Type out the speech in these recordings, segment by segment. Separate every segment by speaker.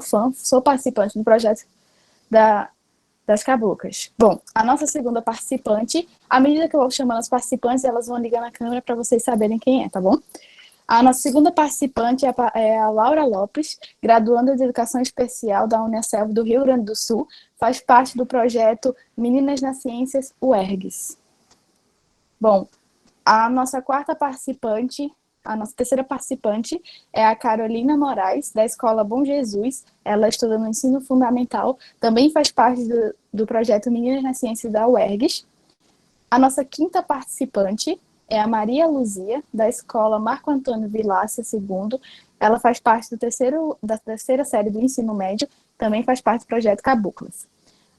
Speaker 1: fã, sou participante do projeto das caboclas. Bom, a nossa segunda participante, à medida que eu vou chamando as participantes, elas vão ligando a câmera para vocês saberem quem é, tá bom? A nossa segunda participante é a Laura Lopes, graduanda de Educação Especial da Unicef do Rio Grande do Sul, faz parte do projeto Meninas nas Ciências, UERGS. Bom, a nossa quarta participante, a nossa terceira participante é a Carolina Moraes, da Escola Bom Jesus. Ela estuda no ensino fundamental, também faz parte do projeto Meninas na Ciência da UERGS. A nossa quinta participante é a Maria Luzia, da Escola Marco Antônio Vilácia II. Ela faz parte da terceira série do ensino médio, também faz parte do projeto Caboclas.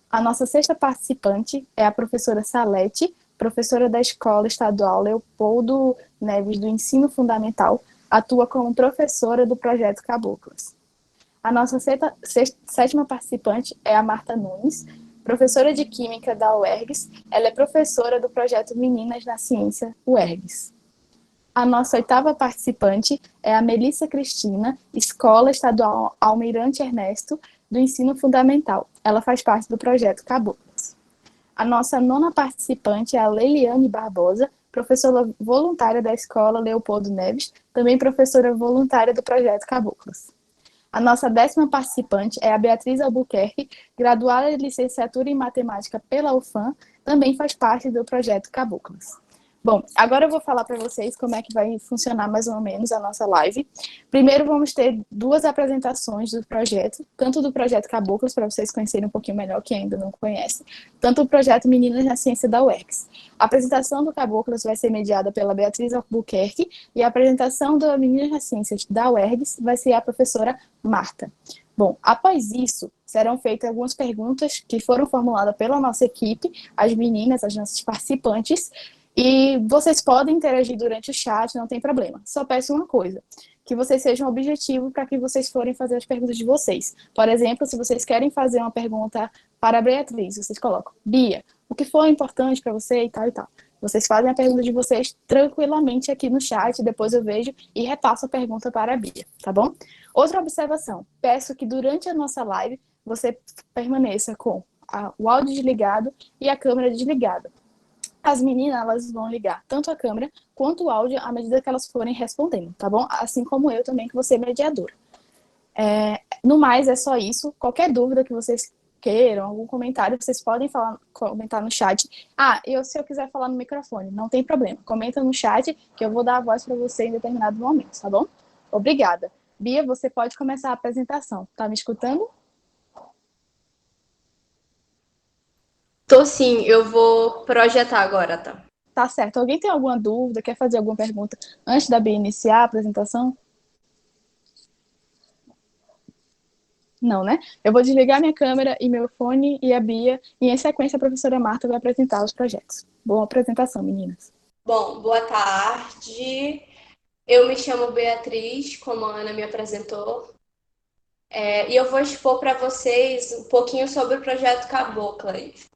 Speaker 1: A nossa sexta participante é a professora Salete, professora da Escola Estadual Leopoldo Neves do Ensino Fundamental, atua como professora do projeto Caboclas. A nossa sétima participante é a Marta Nunes, professora de Química da UERGS. Ela é professora do projeto Meninas na Ciência, UERGS. A nossa oitava participante é a Melissa Cristina, Escola Estadual Almirante Ernesto, do Ensino Fundamental. Ela faz parte do projeto Caboclas. A nossa nona participante é a Leiliane Barbosa, professora voluntária da Escola Leopoldo Neves, também professora voluntária do projeto Caboclas. A nossa décima participante é a Beatriz Albuquerque, graduada de licenciatura em matemática pela UFAM, também faz parte do projeto Caboclas. Bom, agora eu vou falar para vocês como é que vai funcionar mais ou menos a nossa live. Primeiro vamos ter duas apresentações do projeto, tanto do projeto Caboclas, para vocês conhecerem um pouquinho melhor, quem ainda não conhece, tanto o projeto Meninas na Ciência da UERGS. A apresentação do Caboclas vai ser mediada pela Beatriz Albuquerque e a apresentação da Meninas na Ciência da UERGS vai ser a professora Marta. Bom, após isso, serão feitas algumas perguntas que foram formuladas pela nossa equipe, as meninas, as nossas participantes, e vocês podem interagir durante o chat, não tem problema. Só peço uma coisa, que vocês sejam objetivos para que vocês forem fazer as perguntas de vocês. Por exemplo, se vocês querem fazer uma pergunta para a Beatriz, vocês colocam, Bia, o que foi importante para você e tal e tal. Vocês fazem a pergunta de vocês tranquilamente aqui no chat, depois eu vejo e repasso a pergunta para a Bia, tá bom? Outra observação, peço que durante a nossa live você permaneça com o áudio desligado e a câmera desligada. As meninas, elas vão ligar tanto a câmera quanto o áudio à medida que elas forem respondendo, tá bom? Assim como eu também, que vou ser mediadora. No mais, é só isso. Qualquer dúvida que vocês queiram, algum comentário, vocês podem comentar no chat. Se eu quiser falar no microfone, não tem problema. Comenta no chat que eu vou dar a voz para você em determinado momento, tá bom? Obrigada. Bia, você pode começar a apresentação. Tá me escutando?
Speaker 2: Tô sim, eu vou projetar agora, tá?
Speaker 1: Tá certo. Alguém tem alguma dúvida, quer fazer alguma pergunta antes da Bia iniciar a apresentação? Não, né? Eu vou desligar minha câmera e meu fone e a Bia, e em sequência a professora Marta vai apresentar os projetos. Boa apresentação, meninas.
Speaker 2: Bom, boa tarde. Eu me chamo Beatriz, como a Ana me apresentou, e eu vou expor para vocês um pouquinho sobre o projeto Caboclas.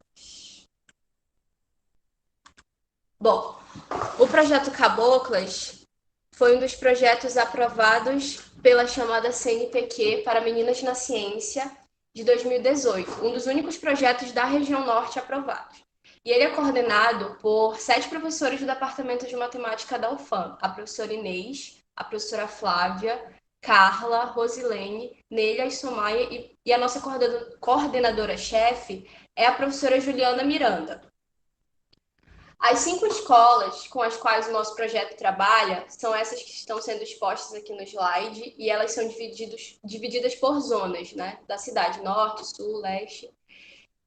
Speaker 2: Bom, o projeto Caboclas foi um dos projetos aprovados pela chamada CNPq para Meninas na Ciência de 2018, um dos únicos projetos da região norte aprovados. E ele é coordenado por 7 professores do Departamento de Matemática da UFAM, a professora Inês, a professora Flávia, Carla, Rosilene, Nélia e Somaia, e a nossa coordenadora-chefe é a professora Juliana Miranda. As 5 escolas com as quais o nosso projeto trabalha são essas que estão sendo expostas aqui no slide, e elas são divididas por zonas, né, da cidade, norte, sul, leste.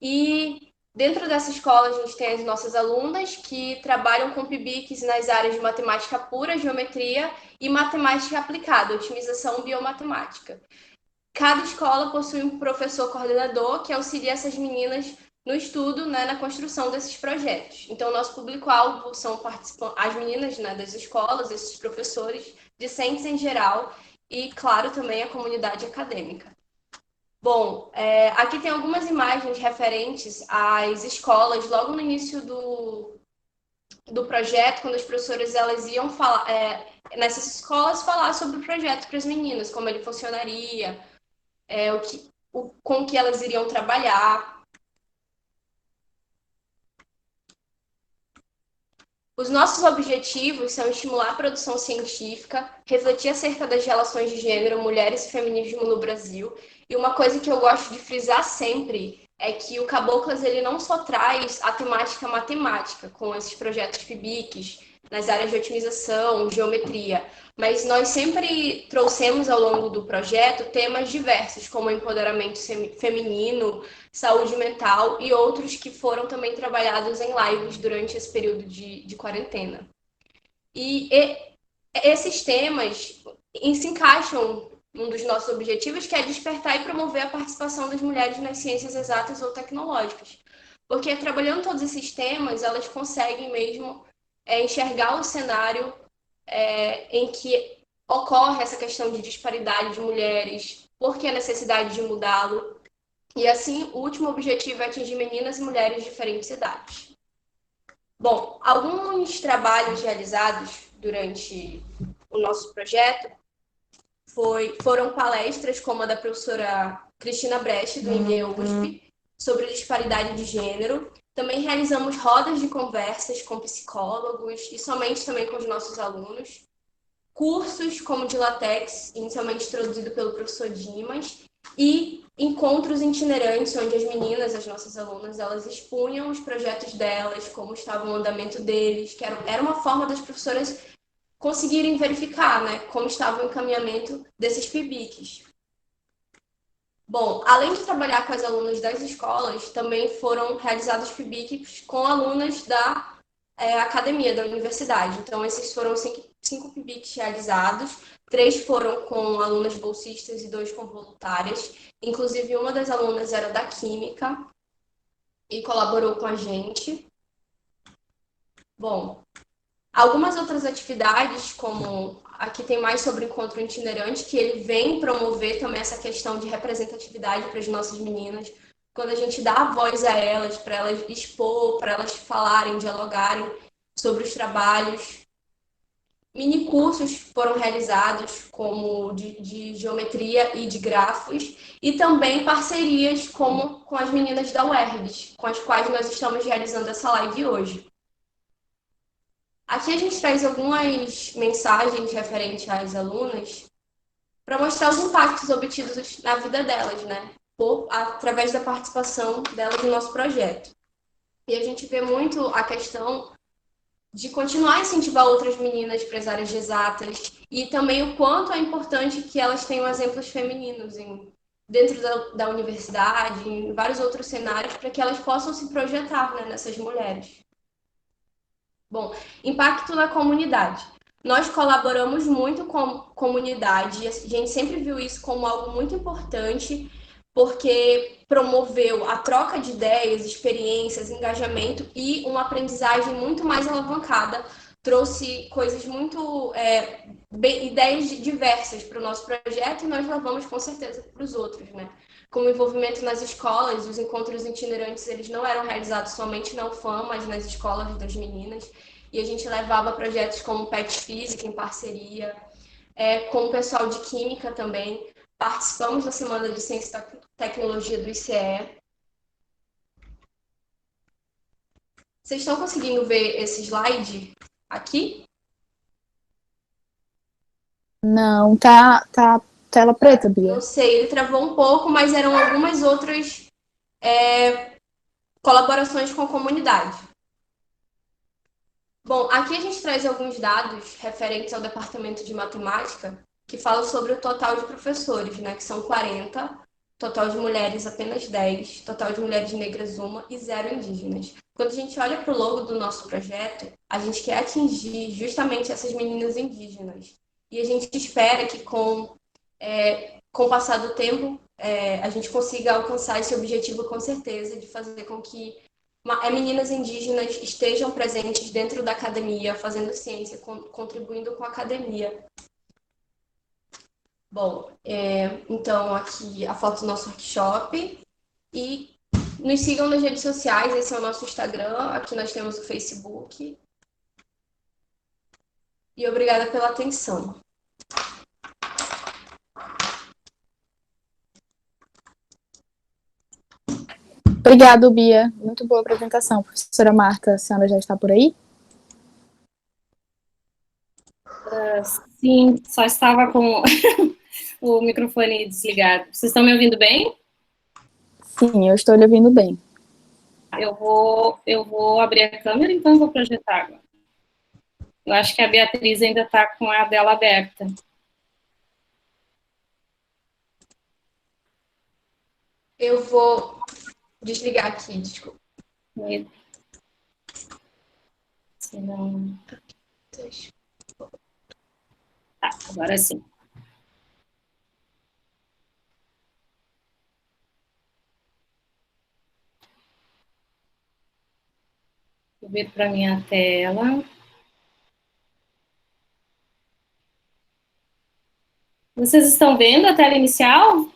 Speaker 2: E dentro dessa escola a gente tem as nossas alunas que trabalham com PIBICs nas áreas de matemática pura, geometria e matemática aplicada, otimização biomatemática. Cada escola possui um professor coordenador que auxilia essas meninas no estudo, né, na construção desses projetos. Então, nosso público-alvo são as meninas, né, das escolas, esses professores, discentes em geral e, claro, também a comunidade acadêmica. Bom, aqui tem algumas imagens referentes às escolas logo no início do projeto, quando as professoras elas iam falar, nessas escolas falar sobre o projeto para as meninas, como ele funcionaria, com que elas iriam trabalhar. Os nossos objetivos são estimular a produção científica, refletir acerca das relações de gênero, mulheres e feminismo no Brasil. E uma coisa que eu gosto de frisar sempre é que o Caboclas ele não só traz a temática matemática, com esses projetos FIBICs, nas áreas de otimização, geometria, mas nós sempre trouxemos ao longo do projeto temas diversos, como empoderamento feminino, saúde mental e outros que foram também trabalhados em lives durante esse período de quarentena. E esses temas se encaixam num dos nossos objetivos, que é despertar e promover a participação das mulheres nas ciências exatas ou tecnológicas. Porque trabalhando todos esses temas, elas conseguem mesmo enxergar o cenário em que ocorre essa questão de disparidade de mulheres, por que a necessidade de mudá-lo. E assim, o último objetivo é atingir meninas e mulheres de diferentes idades. Bom, alguns trabalhos realizados durante o nosso projeto foram palestras como a da professora Cristina Brecht, do INE-USP, sobre disparidade de gênero. Também realizamos rodas de conversas com psicólogos e somente também com os nossos alunos. Cursos como de latex, inicialmente introduzido pelo professor Dimas, e encontros itinerantes, onde as meninas, as nossas alunas, elas expunham os projetos delas, como estava o andamento deles, que era uma forma das professoras conseguirem verificar, né, como estava o encaminhamento desses FIBICs. Bom, além de trabalhar com as alunas das escolas, também foram realizados FIBICs com alunas da academia, da universidade. Então, esses foram cinco FIBICs realizados, 3 foram com alunas bolsistas e 2 com voluntárias. Inclusive, uma das alunas era da Química e colaborou com a gente. Bom, algumas outras atividades, como aqui tem mais sobre o encontro itinerante, que ele vem promover também essa questão de representatividade para as nossas meninas, quando a gente dá a voz a elas, para elas expor, para elas falarem, dialogarem sobre os trabalhos. Mini cursos foram realizados, como de geometria e de grafos, e também parcerias como com as meninas da UERGS, com as quais nós estamos realizando essa live hoje. Aqui a gente traz algumas mensagens referentes às alunas para mostrar os impactos obtidos na vida delas, né? Através da participação delas no nosso projeto. E a gente vê muito a questão de continuar a incentivar outras meninas para as áreas de exatas e também o quanto é importante que elas tenham exemplos femininos dentro da universidade, em vários outros cenários, para que elas possam se projetar, né, nessas mulheres. Bom, impacto na comunidade. Nós colaboramos muito com a comunidade, a gente sempre viu isso como algo muito importante, porque promoveu a troca de ideias, experiências, engajamento e uma aprendizagem muito mais alavancada. Trouxe coisas muito, ideias diversas para o nosso projeto e nós levamos com certeza para os outros, né? Como envolvimento nas escolas, os encontros itinerantes, eles não eram realizados somente na UFAM, mas nas escolas das meninas. E a gente levava projetos como PET Física em parceria, com o pessoal de Química também. Participamos da Semana de Ciência e Tecnologia do ICE. Vocês estão conseguindo ver esse slide aqui?
Speaker 1: Não, tá tela preta, Bia.
Speaker 2: Não sei, ele travou um pouco, mas eram algumas outras colaborações com a comunidade. Bom, aqui a gente traz alguns dados referentes ao departamento de matemática que falam sobre o total de professores, né, que são 40, total de mulheres apenas 10, total de mulheres negras 1 e 0 indígenas. Quando a gente olha para o logo do nosso projeto, a gente quer atingir justamente essas meninas indígenas. E a gente espera que com o passar do tempo, a gente consiga alcançar esse objetivo com certeza, de fazer com que meninas indígenas estejam presentes dentro da academia, fazendo ciência, contribuindo com a academia. Bom, então aqui a foto do nosso workshop. E nos sigam nas redes sociais, esse é o nosso Instagram, aqui nós temos o Facebook. E obrigada pela atenção.
Speaker 1: Obrigada, Bia. Muito boa apresentação. Professora Marta, a senhora já está por aí?
Speaker 3: Sim, só estava com o microfone desligado. Vocês estão me ouvindo bem?
Speaker 1: Sim, eu estou lhe ouvindo bem.
Speaker 3: Eu vou abrir a câmera, então vou projetar agora. Eu acho que a Beatriz ainda está com a dela aberta.
Speaker 2: Eu vou desligar aqui, desculpa.
Speaker 3: Se não... Tá, agora sim. Vou vir para a minha tela. Vocês estão vendo a tela inicial?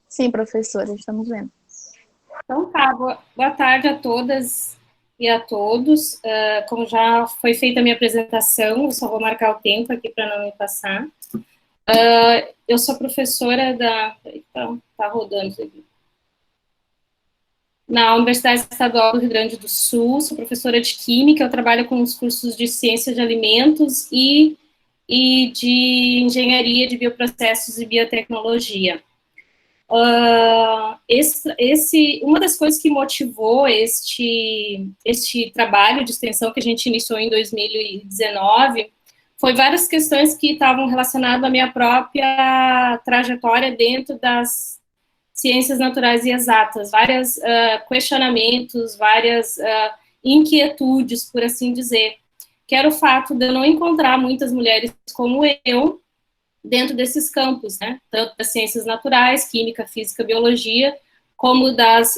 Speaker 1: Sim, professora, estamos vendo.
Speaker 3: Então tá, boa tarde a todas e a todos. Como já foi feita a minha apresentação, eu só vou marcar o tempo aqui para não me passar. Eu sou professora da... Tá rodando isso aqui. Na Universidade Estadual do Rio Grande do Sul, sou professora de Química, eu trabalho com os cursos de Ciência de Alimentos e de Engenharia de Bioprocessos e Biotecnologia. Uma das coisas que motivou este trabalho de extensão que a gente iniciou em 2019 foi várias questões que estavam relacionadas à minha própria trajetória dentro das ciências naturais e exatas, vários questionamentos, várias inquietudes, por assim dizer, que era o fato de eu não encontrar muitas mulheres como eu dentro desses campos, né, tanto das ciências naturais, química, física, biologia, como das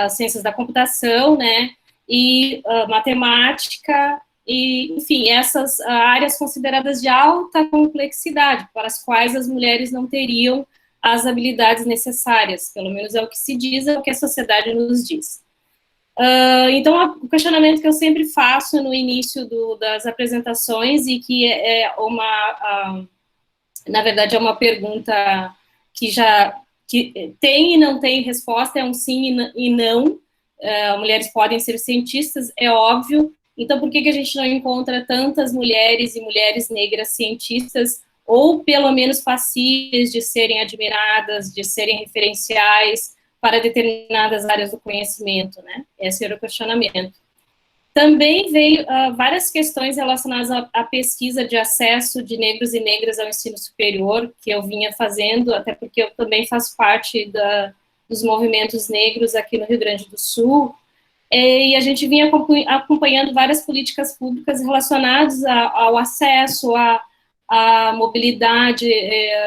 Speaker 3: ciências da computação, né, e matemática, e, enfim, essas áreas consideradas de alta complexidade, para as quais as mulheres não teriam as habilidades necessárias, pelo menos é o que se diz, é o que a sociedade nos diz. Então, o questionamento que eu sempre faço no início das apresentações, e que na verdade, é uma pergunta que tem e não tem resposta, é um sim e não. Mulheres podem ser cientistas, é óbvio. Então, por que a gente não encontra tantas mulheres e mulheres negras cientistas, ou pelo menos passíveis de serem admiradas, de serem referenciais para determinadas áreas do conhecimento, né? Esse era o questionamento. Também veio várias questões relacionadas à pesquisa de acesso de negros e negras ao ensino superior, que eu vinha fazendo, até porque eu também faço parte dos movimentos negros aqui no Rio Grande do Sul, e a gente vinha acompanhando várias políticas públicas relacionadas ao acesso, à mobilidade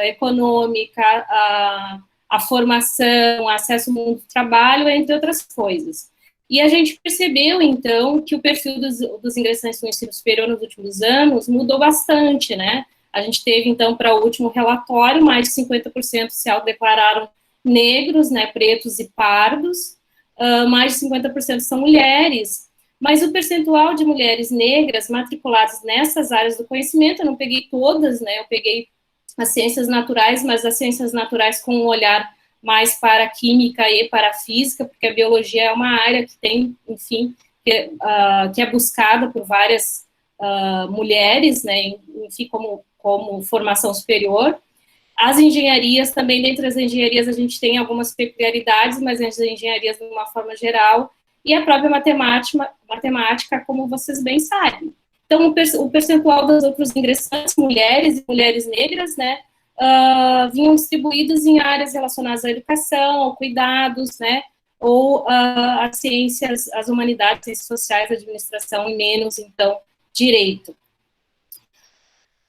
Speaker 3: econômica, à formação, acesso ao mundo do trabalho, entre outras coisas. E a gente percebeu, então, que o perfil dos ingressantes no ensino superior nos últimos anos mudou bastante, né? A gente teve, então, para o último relatório, mais de 50% se autodeclararam negros, né, pretos e pardos, mais de 50% são mulheres, mas o percentual de mulheres negras matriculadas nessas áreas do conhecimento, eu não peguei todas, né, eu peguei as ciências naturais, mas as ciências naturais com um olhar mais para a química e para a física, porque a biologia é uma área que tem, enfim, que é buscada por várias mulheres, né, enfim, como formação superior. As engenharias, também dentro das engenharias a gente tem algumas peculiaridades, mas as engenharias de uma forma geral, e a própria matemática, como vocês bem sabem. Então, o percentual das outras ingressantes, mulheres e mulheres negras, né, vinham distribuídos em áreas relacionadas à educação, ao cuidados, né, ou às ciências, às humanidades, ciências sociais, administração, e menos, então, direito.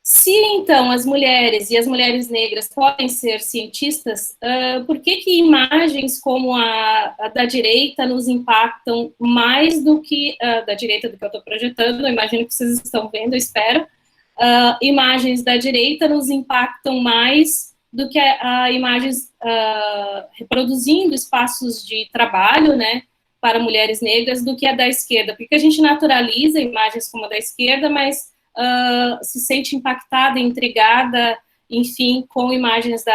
Speaker 3: Se, então, as mulheres e as mulheres negras podem ser cientistas, por que imagens como a da direita nos impactam mais do que da direita do que eu estou projetando? Eu imagino que vocês estão vendo, eu espero. Imagens da direita nos impactam mais do que imagens reproduzindo espaços de trabalho, né, para mulheres negras, do que a da esquerda, porque a gente naturaliza imagens como a da esquerda, mas se sente impactada, intrigada, enfim, com imagens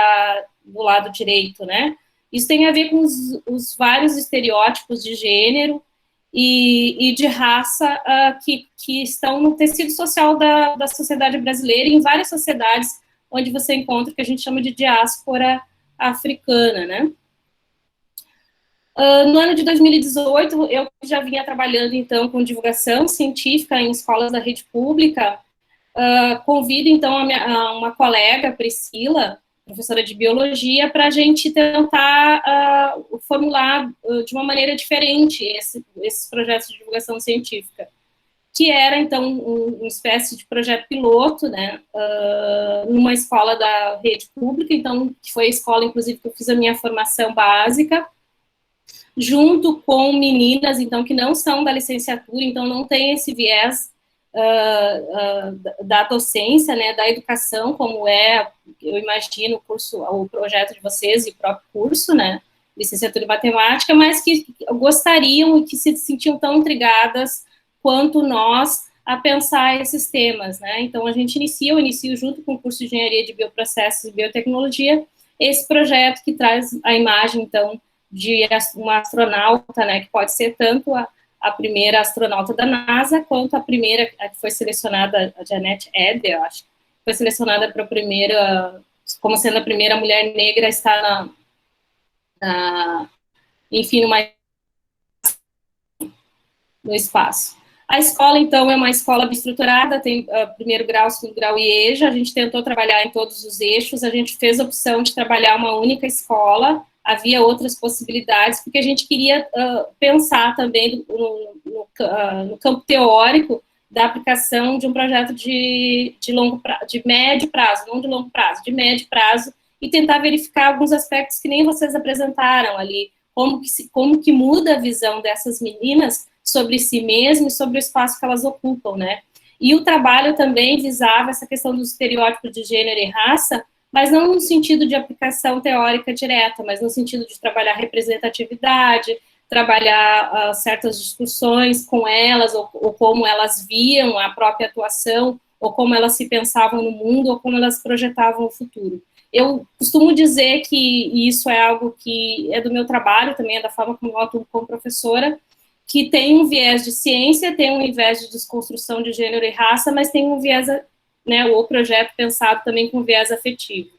Speaker 3: do lado direito, né? Isso tem a ver com os vários estereótipos de gênero e de raça que estão no tecido social da sociedade brasileira e em várias sociedades onde você encontra o que a gente chama de diáspora africana, né? No ano de 2018, eu já vinha trabalhando, então, com divulgação científica em escolas da rede pública. Convido, então, uma colega, Priscila, professora de biologia, para a gente tentar formular de uma maneira diferente esses projetos de divulgação científica, que era, então, uma espécie de projeto piloto, né, numa escola da rede pública, então, que foi a escola, inclusive, que eu fiz a minha formação básica, junto com meninas, então, que não são da licenciatura, então não tem esse viés da docência, né, da educação, como eu imagino, o projeto de vocês e o próprio curso, né, licenciatura em matemática, mas que gostariam e que se sentiam tão intrigadas quanto nós a pensar esses temas, né. Então, a gente inicio junto com o curso de Engenharia de Bioprocessos e Biotecnologia, esse projeto que traz a imagem, então, de uma astronauta, né, que pode ser tanto a primeira astronauta da NASA, quanto a primeira, a que foi selecionada, a Janet Eder, eu acho, foi selecionada para a primeira, como sendo a primeira mulher negra a estar enfim, no espaço. A escola, então, é uma escola bem-estruturada, tem primeiro grau, segundo grau e EJA, a gente tentou trabalhar em todos os eixos, a gente fez a opção de trabalhar uma única escola, havia outras possibilidades, porque a gente queria pensar também no campo teórico da aplicação de um projeto de médio prazo, não de longo prazo, de médio prazo, e tentar verificar alguns aspectos que nem vocês apresentaram ali, como que muda a visão dessas meninas sobre si mesmas e sobre o espaço que elas ocupam, né? E o trabalho também visava essa questão dos estereótipos de gênero e raça, mas não no sentido de aplicação teórica direta, mas no sentido de trabalhar representatividade, trabalhar certas discussões com elas, ou como elas viam a própria atuação, ou como elas se pensavam no mundo, ou como elas projetavam o futuro. Eu costumo dizer que isso é algo que é do meu trabalho, também é da forma como eu atuo como professora, que tem um viés de ciência, tem um viés de desconstrução de gênero e raça, mas tem um viés, né, o projeto pensado também com viés afetivo.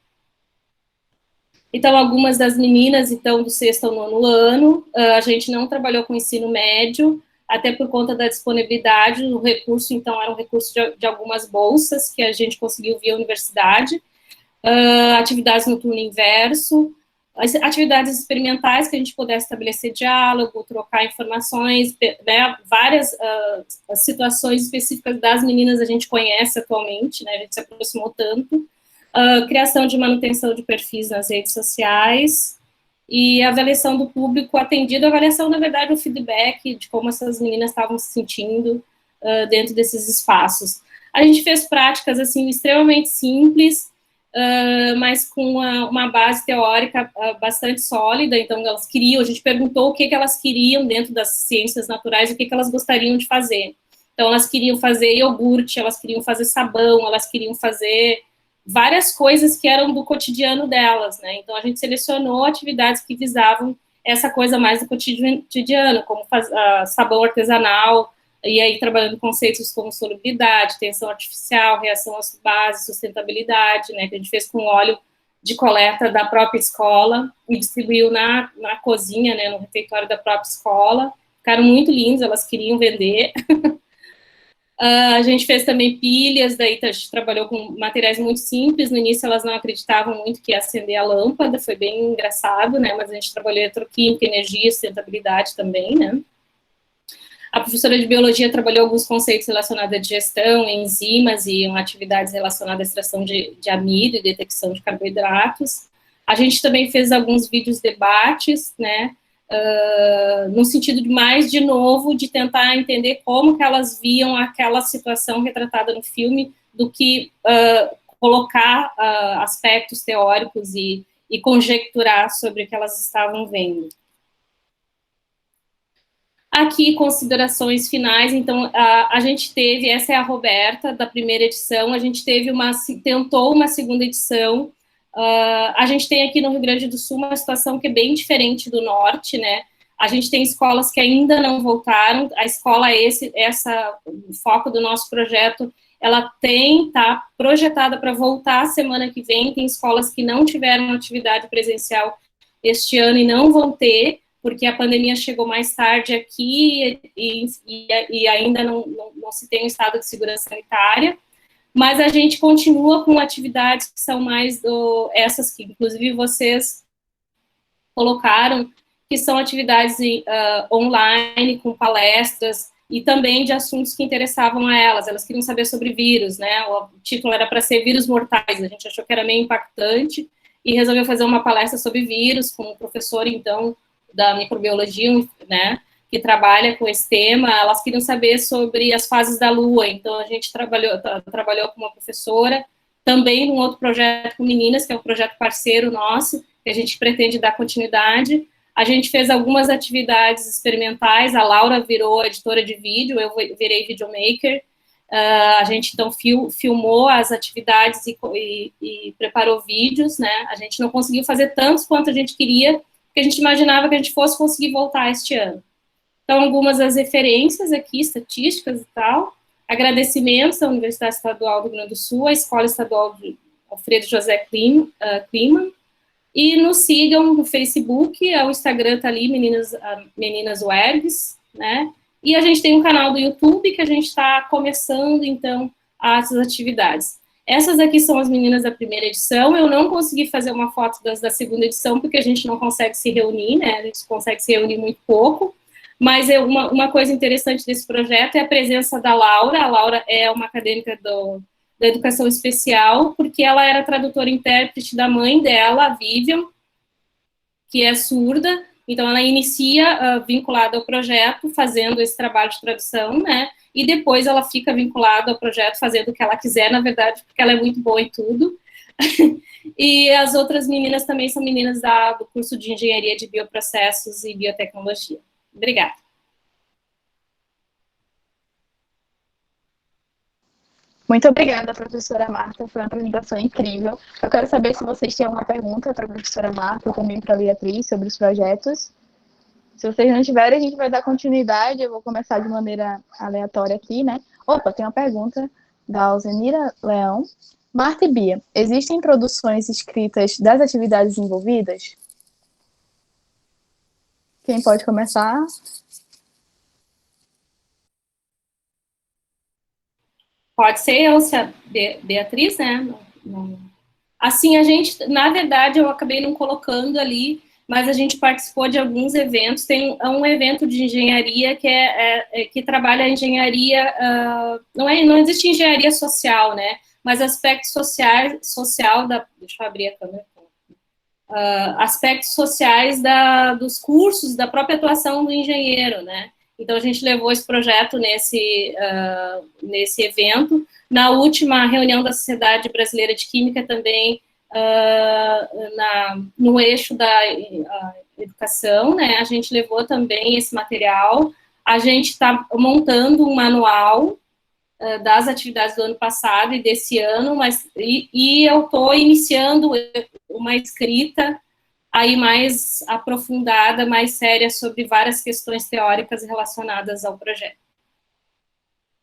Speaker 3: Então, algumas das meninas, então, do 6º ao 9º ano, a gente não trabalhou com ensino médio, até por conta da disponibilidade, o recurso, então, era um recurso de algumas bolsas que a gente conseguiu via universidade, atividades no turno inverso, atividades experimentais que a gente pudesse estabelecer diálogo, trocar informações, né, várias situações específicas das meninas a gente conhece atualmente, né, a gente se aproximou tanto, criação de manutenção de perfis nas redes sociais e avaliação do público atendido, avaliação, na verdade, o feedback de como essas meninas estavam se sentindo dentro desses espaços. A gente fez práticas, assim, extremamente simples, mas com uma base teórica bastante sólida, então elas queriam, a gente perguntou o que elas queriam dentro das ciências naturais, o que elas gostariam de fazer. Então elas queriam fazer iogurte, elas queriam fazer sabão, elas queriam fazer várias coisas que eram do cotidiano delas, né? Então a gente selecionou atividades que visavam essa coisa mais do cotidiano, como sabão artesanal, e aí trabalhando conceitos como solubilidade, tensão artificial, reação às bases, sustentabilidade, né, que a gente fez com óleo de coleta da própria escola e distribuiu na cozinha, né, no refeitório da própria escola. Ficaram muito lindos, elas queriam vender. A gente fez também pilhas, daí a gente trabalhou com materiais muito simples, no início elas não acreditavam muito que ia acender a lâmpada, foi bem engraçado, né, mas a gente trabalhou eletroquímica, energia, sustentabilidade também, né. A professora de biologia trabalhou alguns conceitos relacionados à digestão, enzimas e atividades relacionadas à extração de amido e detecção de carboidratos. A gente também fez alguns vídeos debates, né, no sentido de mais, de novo, de tentar entender como que elas viam aquela situação retratada no filme, do que colocar aspectos teóricos e conjecturar sobre o que elas estavam vendo. Aqui, considerações finais, então, a gente teve, essa é a Roberta, da primeira edição, a gente teve tentou uma segunda edição, A gente tem aqui no Rio Grande do Sul uma situação que é bem diferente do norte, né? A gente tem escolas que ainda não voltaram, a escola o foco do nosso projeto, ela tá projetada para voltar semana que vem, tem escolas que não tiveram atividade presencial este ano e não vão ter, porque a pandemia chegou mais tarde aqui e ainda não se tem um estado de segurança sanitária, mas a gente continua com atividades que são mais essas que, inclusive, vocês colocaram, que são atividades online, com palestras, e também de assuntos que interessavam a elas. Elas queriam saber sobre vírus, né? O título era para ser Vírus Mortais, a gente achou que era meio impactante, e resolveu fazer uma palestra sobre vírus, com um professor, então, da microbiologia, né, que trabalha com esse tema. Elas queriam saber sobre as fases da Lua, então a gente trabalhou com uma professora, também num outro projeto com meninas, que é um projeto parceiro nosso, que a gente pretende dar continuidade. A gente fez algumas atividades experimentais, a Laura virou editora de vídeo, eu virei videomaker, a gente, então, filmou as atividades e preparou vídeos, né? A gente não conseguiu fazer tantos quanto a gente queria, porque a gente imaginava que a gente fosse conseguir voltar este ano. Então, algumas das referências aqui, estatísticas e tal, agradecimentos à Universidade Estadual do Rio Grande do Sul, à Escola Estadual de Alfredo José Kliman, e nos sigam no Facebook, o Instagram tá ali, Meninas UERGS, né? E a gente tem um canal do YouTube que a gente está começando, então, essas atividades. Essas aqui são as meninas da primeira edição. Eu não consegui fazer uma foto da segunda edição, porque a gente não consegue se reunir, né? A gente consegue se reunir muito pouco. Mas uma coisa interessante desse projeto é a presença da Laura. A Laura é uma acadêmica da educação especial, porque ela era tradutora e intérprete da mãe dela, a Vivian, que é surda. Então, ela inicia vinculada ao projeto, fazendo esse trabalho de tradução, né? E depois ela fica vinculada ao projeto, fazendo o que ela quiser, na verdade, porque ela é muito boa em tudo. E as outras meninas também são meninas do curso de Engenharia de Bioprocessos e Biotecnologia. Obrigada.
Speaker 1: Muito obrigada, professora Marta, foi uma apresentação incrível. Eu quero saber se vocês têm alguma pergunta para a professora Marta ou também para a Beatriz sobre os projetos. Se vocês não tiverem, a gente vai dar continuidade. Eu vou começar de maneira aleatória aqui, né? Opa, tem uma pergunta da Alzenira Leão. Marta e Bia, existem produções escritas das atividades envolvidas? Quem pode começar?
Speaker 3: Pode ser eu, se a Beatriz, né? Assim, a gente, na verdade, eu acabei não colocando ali, mas a gente participou de alguns eventos. Tem um evento de engenharia que trabalha a engenharia, não existe engenharia social, né? Mas aspectos social deixa eu abrir a câmera. Aspectos sociais dos cursos, da própria atuação do engenheiro, né? Então, a gente levou esse projeto nesse evento. Na última reunião da Sociedade Brasileira de Química também, no eixo da educação, né? A gente levou também esse material. A gente está montando um manual das atividades do ano passado e desse ano, e eu estou iniciando uma escrita aí mais aprofundada, mais séria, sobre várias questões teóricas relacionadas ao projeto.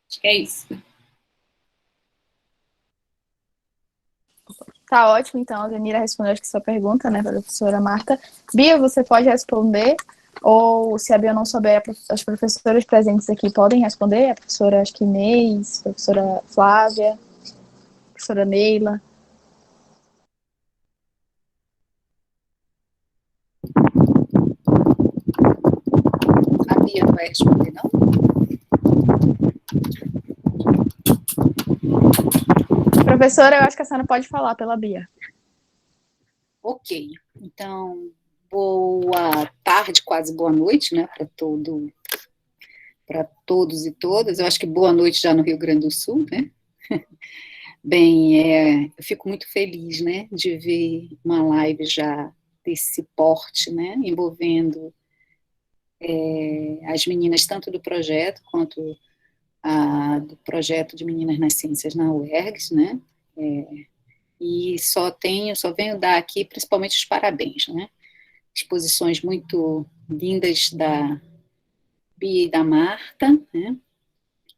Speaker 3: Acho que é isso.
Speaker 1: Tá ótimo, então, a Zenira respondeu acho que sua pergunta, né, para a professora Marta. Bia, você pode responder, ou se a Bia não souber, as professoras presentes aqui podem responder, a professora, acho que Inês, a professora Flávia, a professora Neila.
Speaker 4: A Bia não vai responder, não?
Speaker 1: Professora, eu acho que a senhora pode falar pela Bia.
Speaker 4: Ok, então, boa tarde, quase boa noite, né, para todos e todas. Eu acho que boa noite já no Rio Grande do Sul, né? Bem, eu fico muito feliz, né, de ver uma live já desse porte, né, envolvendo as meninas tanto do projeto quanto do projeto de Meninas nas Ciências na UERGS, né? e só venho dar aqui principalmente os parabéns, né? Exposições muito lindas da Bia e da Marta, né?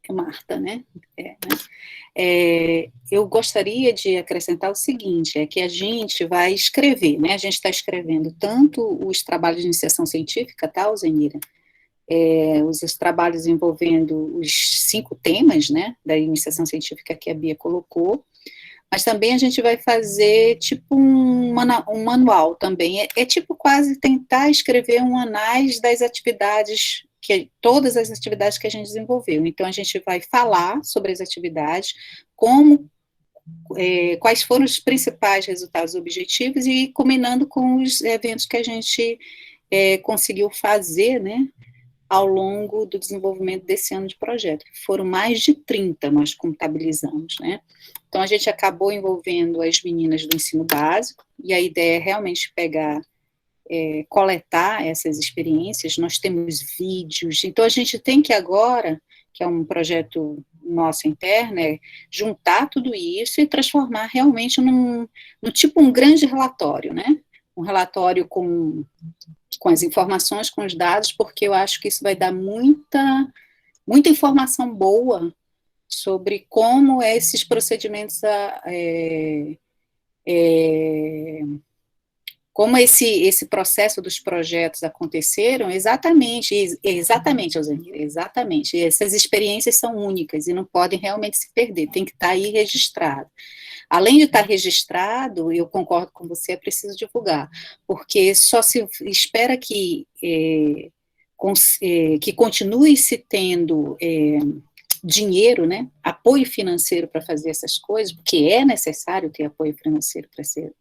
Speaker 4: É Marta, né? Né? Eu gostaria de acrescentar o seguinte, é que a gente vai escrever, né? A gente está escrevendo tanto os trabalhos de iniciação científica, tá, Zenira? Os trabalhos envolvendo os 5 temas, né, da iniciação científica que a Bia colocou, mas também a gente vai fazer tipo um manual também, tipo quase tentar escrever um anais das atividades, todas as atividades que a gente desenvolveu. Então a gente vai falar sobre as atividades, quais foram os principais resultados objetivos e combinando com os eventos que a gente conseguiu fazer, né, ao longo do desenvolvimento desse ano de projeto, que foram mais de 30 nós contabilizamos, né? Então, a gente acabou envolvendo as meninas do ensino básico, e a ideia é realmente coletar essas experiências, nós temos vídeos, então a gente tem que agora, que é um projeto nosso interno, juntar tudo isso e transformar realmente no tipo um grande relatório, né? Um relatório com as informações, com os dados, porque eu acho que isso vai dar muita informação boa sobre como esses procedimentos, como esse processo dos projetos aconteceram, exatamente, Alzanir, exatamente. Essas experiências são únicas e não podem realmente se perder, tem que estar aí registrado. Além de estar registrado, eu concordo com você, é preciso divulgar, porque só se espera que continue se tendo dinheiro, né, apoio financeiro para fazer essas coisas, porque é necessário ter apoio financeiro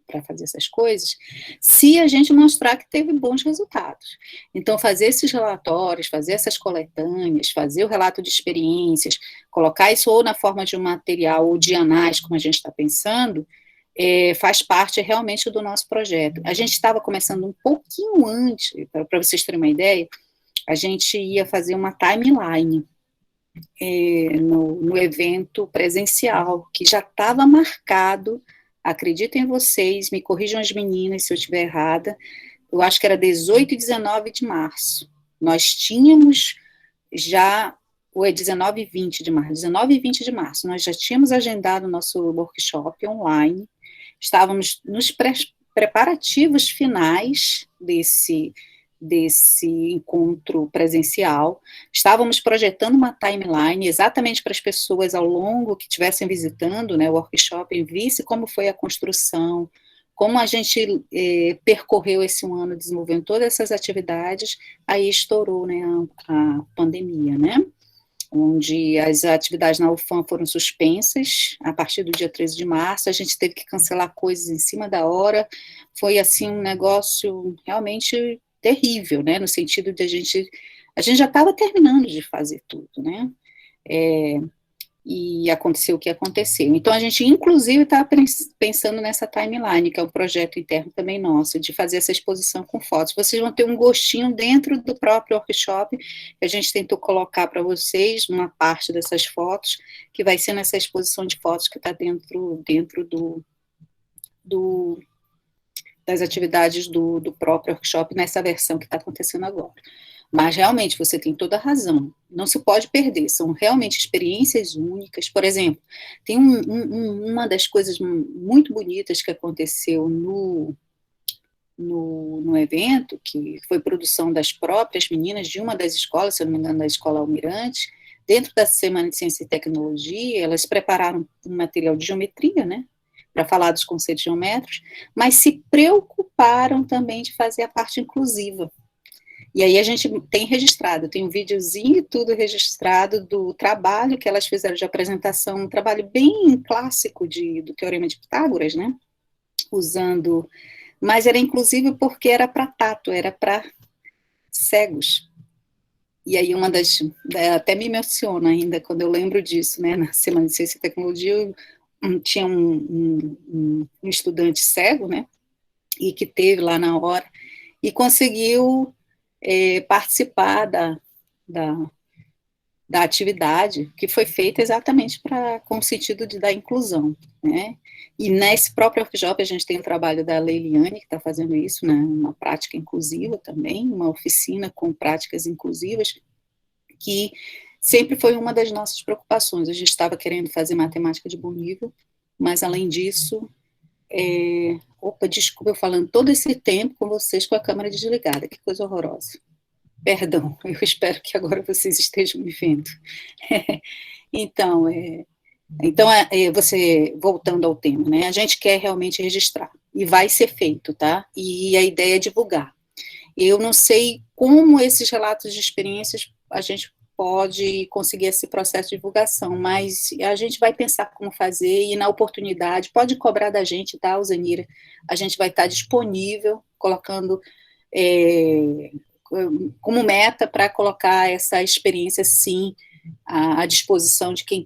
Speaker 4: para fazer essas coisas, se a gente mostrar que teve bons resultados. Então, fazer esses relatórios, fazer essas coletâneas, fazer o relato de experiências, colocar isso ou na forma de um material ou de anais, como a gente está pensando, faz parte realmente do nosso projeto. A gente estava começando um pouquinho antes, para vocês terem uma ideia, a gente ia fazer uma timeline no evento presencial, que já estava marcado, acreditem vocês, me corrijam as meninas se eu estiver errada, eu acho que era 18 e 19 de março. Nós tínhamos já, ou é 19 e 20 de março, 19 e 20 de março, nós já tínhamos agendado o nosso workshop online, estávamos nos preparativos finais desse encontro presencial, estávamos projetando uma timeline exatamente para as pessoas ao longo que estivessem visitando, né, o workshop, visse como foi a construção, como a gente percorreu esse ano desenvolvendo todas essas atividades, aí estourou, né, a pandemia, né, onde as atividades na UFAM foram suspensas a partir do dia 13 de março, a gente teve que cancelar coisas em cima da hora, foi assim um negócio realmente terrível, né, no sentido de a gente já estava terminando de fazer tudo, né, e aconteceu o que aconteceu. Então, a gente, inclusive, estava pensando nessa timeline, que é um projeto interno também nosso, de fazer essa exposição com fotos. Vocês vão ter um gostinho dentro do próprio workshop, que a gente tentou colocar para vocês, uma parte dessas fotos, que vai ser nessa exposição de fotos que está dentro das atividades do próprio workshop, nessa versão que está acontecendo agora. Mas, realmente, você tem toda a razão, não se pode perder, são realmente experiências únicas. Por exemplo, tem uma das coisas muito bonitas que aconteceu no evento, que foi produção das próprias meninas de uma das escolas, se eu não me engano, da Escola Almirante, dentro da Semana de Ciência e Tecnologia, elas prepararam um material de geometria, né, para falar dos conceitos geométricos, mas se preocuparam também de fazer a parte inclusiva. E aí a gente tem registrado, tem um videozinho e tudo registrado do trabalho que elas fizeram de apresentação, um trabalho bem clássico do Teorema de Pitágoras, né, usando, mas era inclusive porque era para tato, era para cegos. E aí até me emociona ainda quando eu lembro disso, né, na Semana de Ciência e Tecnologia, tinha um estudante cego, né, e que teve lá na hora, e conseguiu participar da atividade, que foi feita exatamente com o sentido da inclusão, né? E nesse próprio workshop a gente tem o trabalho da Leiliane, que está fazendo isso, né? Uma prática inclusiva também, uma oficina com práticas inclusivas, que sempre foi uma das nossas preocupações. A gente estava querendo fazer matemática de bom nível, mas além disso, opa, desculpa eu falando todo esse tempo com vocês com a câmera desligada, que coisa horrorosa. Perdão, eu espero que agora vocês estejam me vendo. Então, você, voltando ao tema, né, a gente quer realmente registrar, e vai ser feito, tá? E a ideia é divulgar. Eu não sei como esses relatos de experiências a gente pode conseguir esse processo de divulgação, mas a gente vai pensar como fazer, e na oportunidade, pode cobrar da gente, tá, Alzenira? A gente vai estar disponível, colocando como meta para colocar essa experiência, sim, à disposição de quem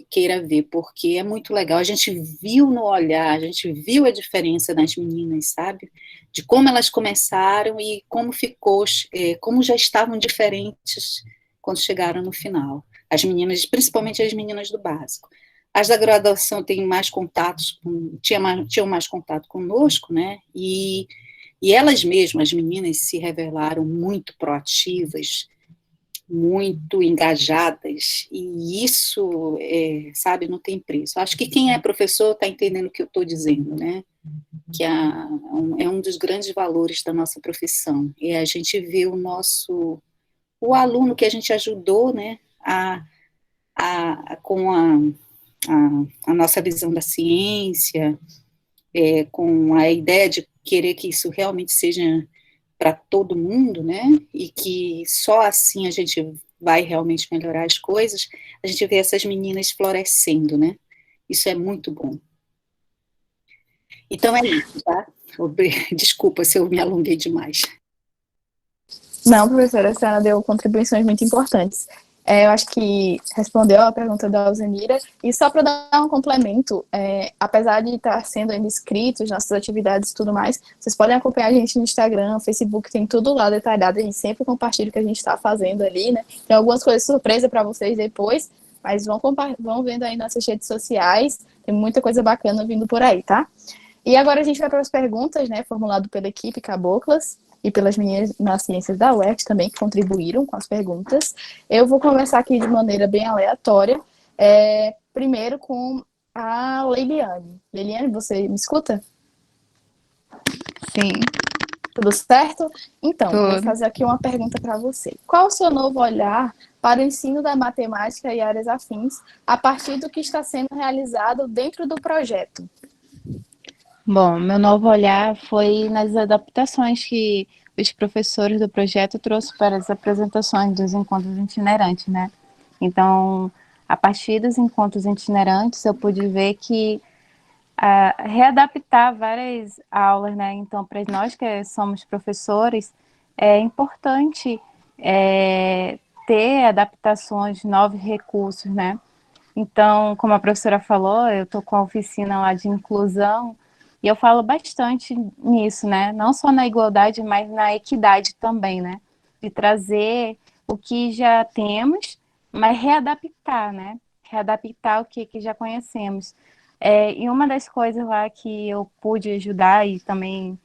Speaker 4: queira ver, porque é muito legal. A gente viu no olhar, a gente viu a diferença das meninas, sabe? De como elas começaram e como ficou, como já estavam diferentes quando chegaram no final. As meninas, principalmente as meninas do básico. As da graduação têm mais contatos, tinham mais contato conosco, né? E elas mesmas, as meninas, se revelaram muito proativas, muito engajadas, e isso, sabe, não tem preço. Acho que quem é professor está entendendo o que eu estou dizendo, né? Que é um dos grandes valores da nossa profissão, é a gente ver o aluno que a gente ajudou, né, com a nossa visão da ciência, com a ideia de querer que isso realmente seja para todo mundo, né, e que só assim a gente vai realmente melhorar as coisas, a gente vê essas meninas florescendo, né, isso é muito bom. Então é isso, tá? Desculpa se eu me alonguei demais.
Speaker 1: Não, professora, a senhora deu contribuições muito importantes. Eu acho que respondeu a pergunta da Alzenira. E só para dar um complemento, apesar de estar sendo ainda inscritos, nossas atividades e tudo mais, vocês podem acompanhar a gente no Instagram, Facebook, tem tudo lá detalhado. A gente sempre compartilha o que a gente está fazendo ali, né? Tem algumas coisas surpresa para vocês depois, mas vão vendo aí nas redes sociais. Tem muita coisa bacana vindo por aí, tá? E agora a gente vai para as perguntas, né? Formulado pela equipe Caboclas e pelas meninas nas ciências da UERJ também, que contribuíram com as perguntas. Eu vou começar aqui de maneira bem aleatória, primeiro com a Leiliane. Leiliane, você me escuta?
Speaker 5: Sim.
Speaker 1: Tudo certo? Então,
Speaker 5: Tudo.
Speaker 1: vou fazer aqui uma pergunta para você. Qual o seu novo olhar para o ensino da matemática e áreas afins a partir do que está sendo realizado dentro do projeto?
Speaker 5: Bom, meu novo olhar foi nas adaptações que os professores do projeto trouxeram para as apresentações dos encontros itinerantes, né? Então, a partir dos encontros itinerantes, eu pude ver que readaptar várias aulas, né? Então, para nós que somos professores, é importante ter adaptações, novos recursos, né? Então, como a professora falou, eu estou com a oficina lá de inclusão e eu falo bastante nisso, né? Não só na igualdade, mas na equidade também, né? De trazer o que já temos, mas readaptar, né? Readaptar o que já conhecemos. E uma das coisas lá que eu pude ajudar e também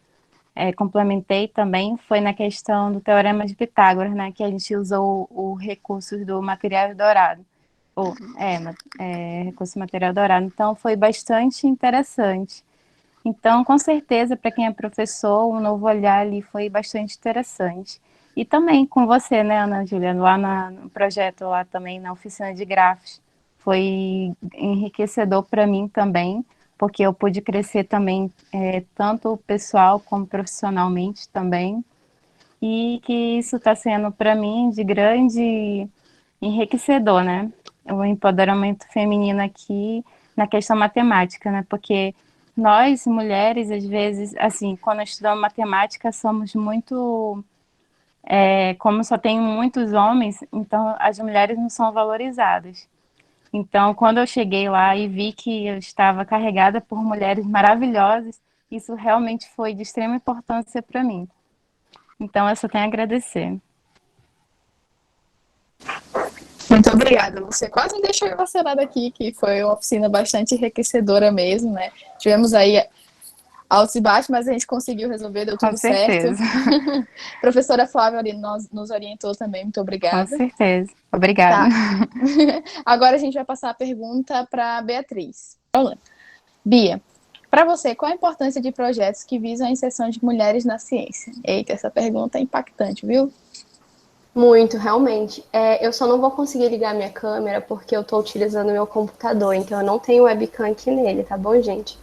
Speaker 5: complementei também foi na questão do Teorema de Pitágoras, né? Que a gente usou o recurso do material dourado. Recurso material dourado. Então, foi bastante interessante. Então, com certeza, para quem é professor, o novo olhar ali foi bastante interessante. E também com você, né, Ana Júlia, lá no projeto, lá também na oficina de grafos. Foi enriquecedor para mim também, porque eu pude crescer também, tanto pessoal como profissionalmente também. E que isso está sendo para mim de grande enriquecedor, né? O empoderamento feminino aqui na questão matemática, né? Porque nós, mulheres, às vezes, assim, quando estudamos matemática, somos muito... como só tem muitos homens, então as mulheres não são valorizadas. Então, quando eu cheguei lá e vi que eu estava carregada por mulheres maravilhosas, isso realmente foi de extrema importância para mim. Então, eu só tenho a agradecer.
Speaker 1: Muito Obrigada, você quase me deixou emocionada aqui, que foi uma oficina bastante enriquecedora mesmo, né? Tivemos aí altos e baixos, mas a gente conseguiu resolver, deu
Speaker 5: Com
Speaker 1: tudo certo.
Speaker 5: certeza.
Speaker 1: Professora Flávia nos orientou também, muito
Speaker 5: Com
Speaker 1: obrigada.
Speaker 5: certeza. Obrigada.
Speaker 1: Tá. Agora a gente vai passar a pergunta para Beatriz. Bia, para você, qual a importância de projetos que visam a inserção de mulheres na ciência? Eita, essa pergunta é impactante, viu?
Speaker 2: Muito, realmente. Eu só não vou conseguir ligar minha câmera porque eu estou utilizando meu computador, então eu não tenho webcam aqui nele, tá bom, gente?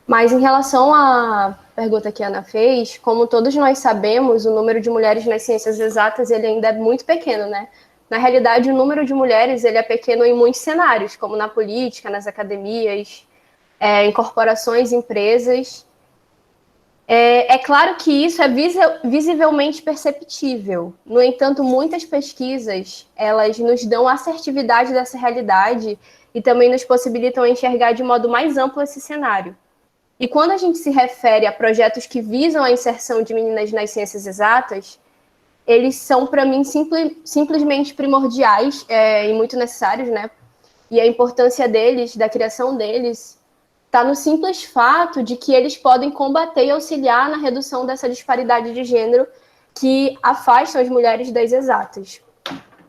Speaker 2: Mas em relação à pergunta que a Ana fez, como todos nós sabemos, o número de mulheres nas ciências exatas ele ainda é muito pequeno, né? Na realidade, o número de mulheres ele é pequeno em muitos cenários, como na política, nas academias, em corporações, empresas. É claro que isso é visivelmente perceptível. No entanto, muitas pesquisas elas nos dão assertividade dessa realidade e também nos possibilitam enxergar de modo mais amplo esse cenário. E quando a gente se refere a projetos que visam a inserção de meninas nas ciências exatas, eles são, para mim, simplesmente primordiais e muito necessários, né? E a importância deles, da criação deles, está no simples fato de que eles podem combater e auxiliar na redução dessa disparidade de gênero que afastam as mulheres das exatas.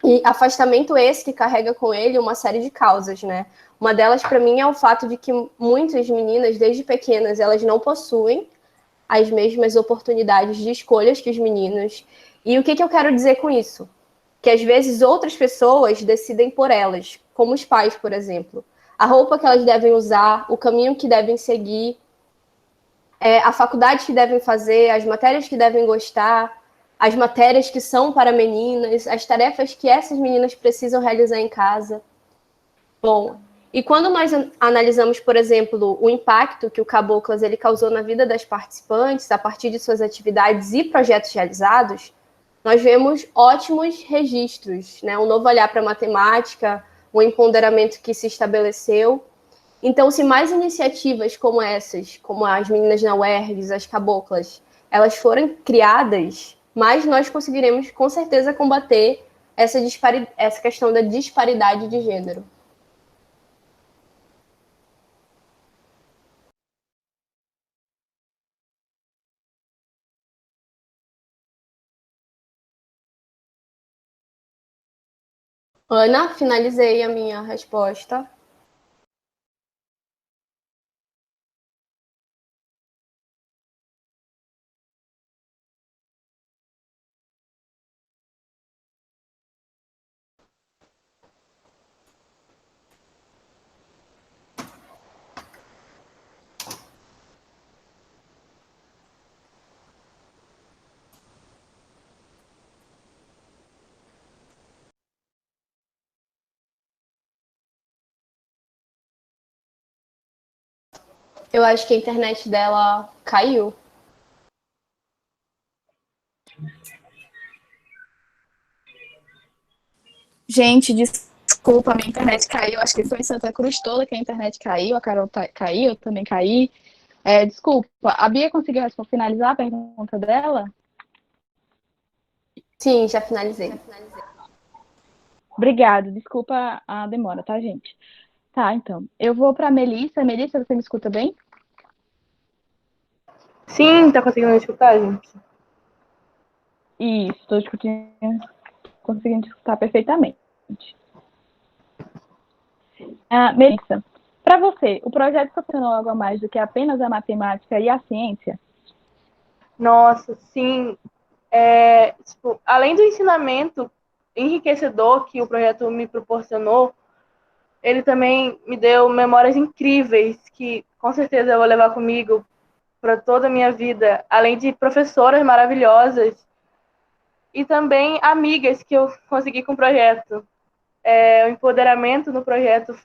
Speaker 2: E afastamento esse que carrega com ele uma série de causas, né? Uma delas, para mim, é o fato de que muitas meninas, desde pequenas, elas não possuem as mesmas oportunidades de escolhas que os meninos. E o que eu quero dizer com isso? Que às vezes outras pessoas decidem por elas, como os pais, por exemplo. A roupa que elas devem usar, o caminho que devem seguir, a faculdade que devem fazer, as matérias que devem gostar, as matérias que são para meninas, as tarefas que essas meninas precisam realizar em casa. Bom, e quando nós analisamos, por exemplo, o impacto que o Caboclas ele causou na vida das participantes a partir de suas atividades e projetos realizados, nós vemos ótimos registros, né? Um novo olhar para a matemática, um empoderamento que se estabeleceu. Então, se mais iniciativas como essas, como as meninas na UERGS, as Caboclas, elas forem criadas, mais nós conseguiremos, com certeza, combater essa questão da disparidade de gênero. Ana, finalizei a minha resposta. Eu acho que a internet dela caiu.
Speaker 1: Gente, desculpa, minha internet caiu. Acho que foi em Santa Cruz toda que a internet caiu. A Carol caiu, eu também caí. Desculpa, a Bia conseguiu finalizar a pergunta dela?
Speaker 2: Sim, já finalizei.
Speaker 1: Obrigada, desculpa a demora, tá, gente? Tá, então. Eu vou para Melissa. Melissa, você me escuta bem?
Speaker 6: Sim, tá conseguindo me escutar, gente?
Speaker 1: Isso, estou conseguindo escutar perfeitamente. Melissa, para você, o projeto proporcionou algo a mais do que apenas a matemática e a ciência?
Speaker 6: Nossa, sim. Tipo, além do ensinamento enriquecedor que o projeto me proporcionou, ele também me deu memórias incríveis que com certeza eu vou levar comigo para toda a minha vida, além de professoras maravilhosas e também amigas que eu consegui com o projeto. O empoderamento no projeto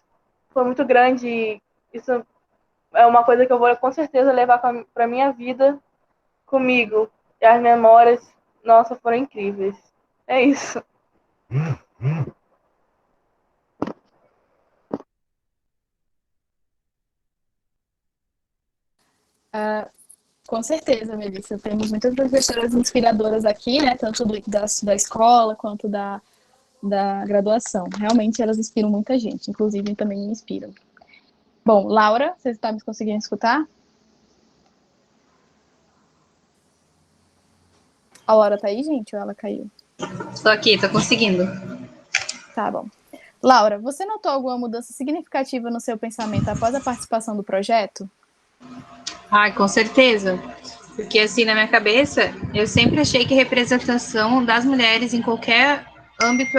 Speaker 6: foi muito grande e isso é uma coisa que eu vou com certeza levar para minha vida comigo. E as memórias, nossa, foram incríveis. É isso.
Speaker 1: Com certeza, Melissa. Temos muitas professoras inspiradoras aqui, né? Tanto da escola quanto da graduação. Realmente elas inspiram muita gente, inclusive também me inspiram. Bom, Laura, você está me conseguindo escutar? A Laura tá aí, gente, ou ela caiu?
Speaker 7: Estou aqui, estou conseguindo.
Speaker 1: Tá bom. Laura, você notou alguma mudança significativa no seu pensamento após a participação do projeto?
Speaker 7: Ai, com certeza. Porque, assim, na minha cabeça, eu sempre achei que a representação das mulheres em qualquer âmbito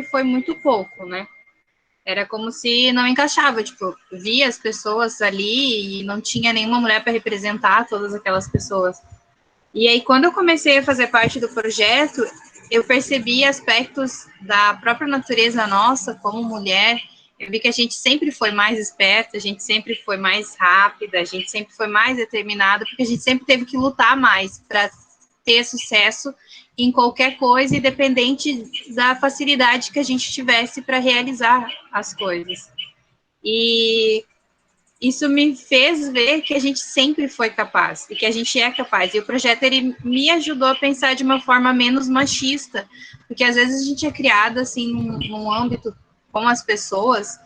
Speaker 7: foi muito pouco, né? Era como se não encaixava, tipo, via as pessoas ali e não tinha nenhuma mulher para representar todas aquelas pessoas. E aí, quando eu comecei a fazer parte do projeto, eu percebi aspectos da própria natureza nossa como mulher. Eu vi que a gente sempre foi mais esperta, a gente sempre foi mais rápida, a gente sempre foi mais determinada, porque a gente sempre teve que lutar mais para ter sucesso em qualquer coisa, independente da facilidade que a gente tivesse para realizar as coisas. E isso me fez ver que a gente sempre foi capaz, e que a gente é capaz. E o projeto, ele me ajudou a pensar de uma forma menos machista, porque às vezes a gente é criada, assim, num âmbito com as pessoas,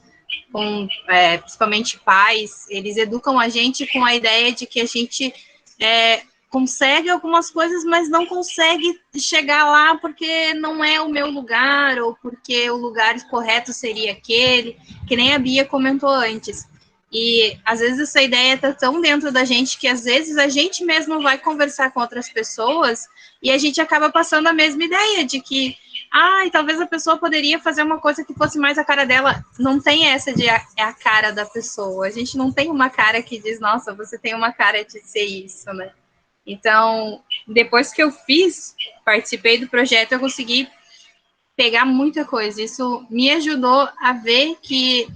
Speaker 7: principalmente pais, eles educam a gente com a ideia de que a gente consegue algumas coisas, mas não consegue chegar lá porque não é o meu lugar, ou porque o lugar correto seria aquele, que nem a Bia comentou antes. E às vezes essa ideia está tão dentro da gente que às vezes a gente mesmo vai conversar com outras pessoas e a gente acaba passando a mesma ideia de que talvez a pessoa poderia fazer uma coisa que fosse mais a cara dela. Não tem essa de é a cara da pessoa. A gente não tem uma cara que diz, nossa, você tem uma cara de ser isso, né? Então, depois que eu participei do projeto, eu consegui pegar muita coisa. Isso me ajudou a ver que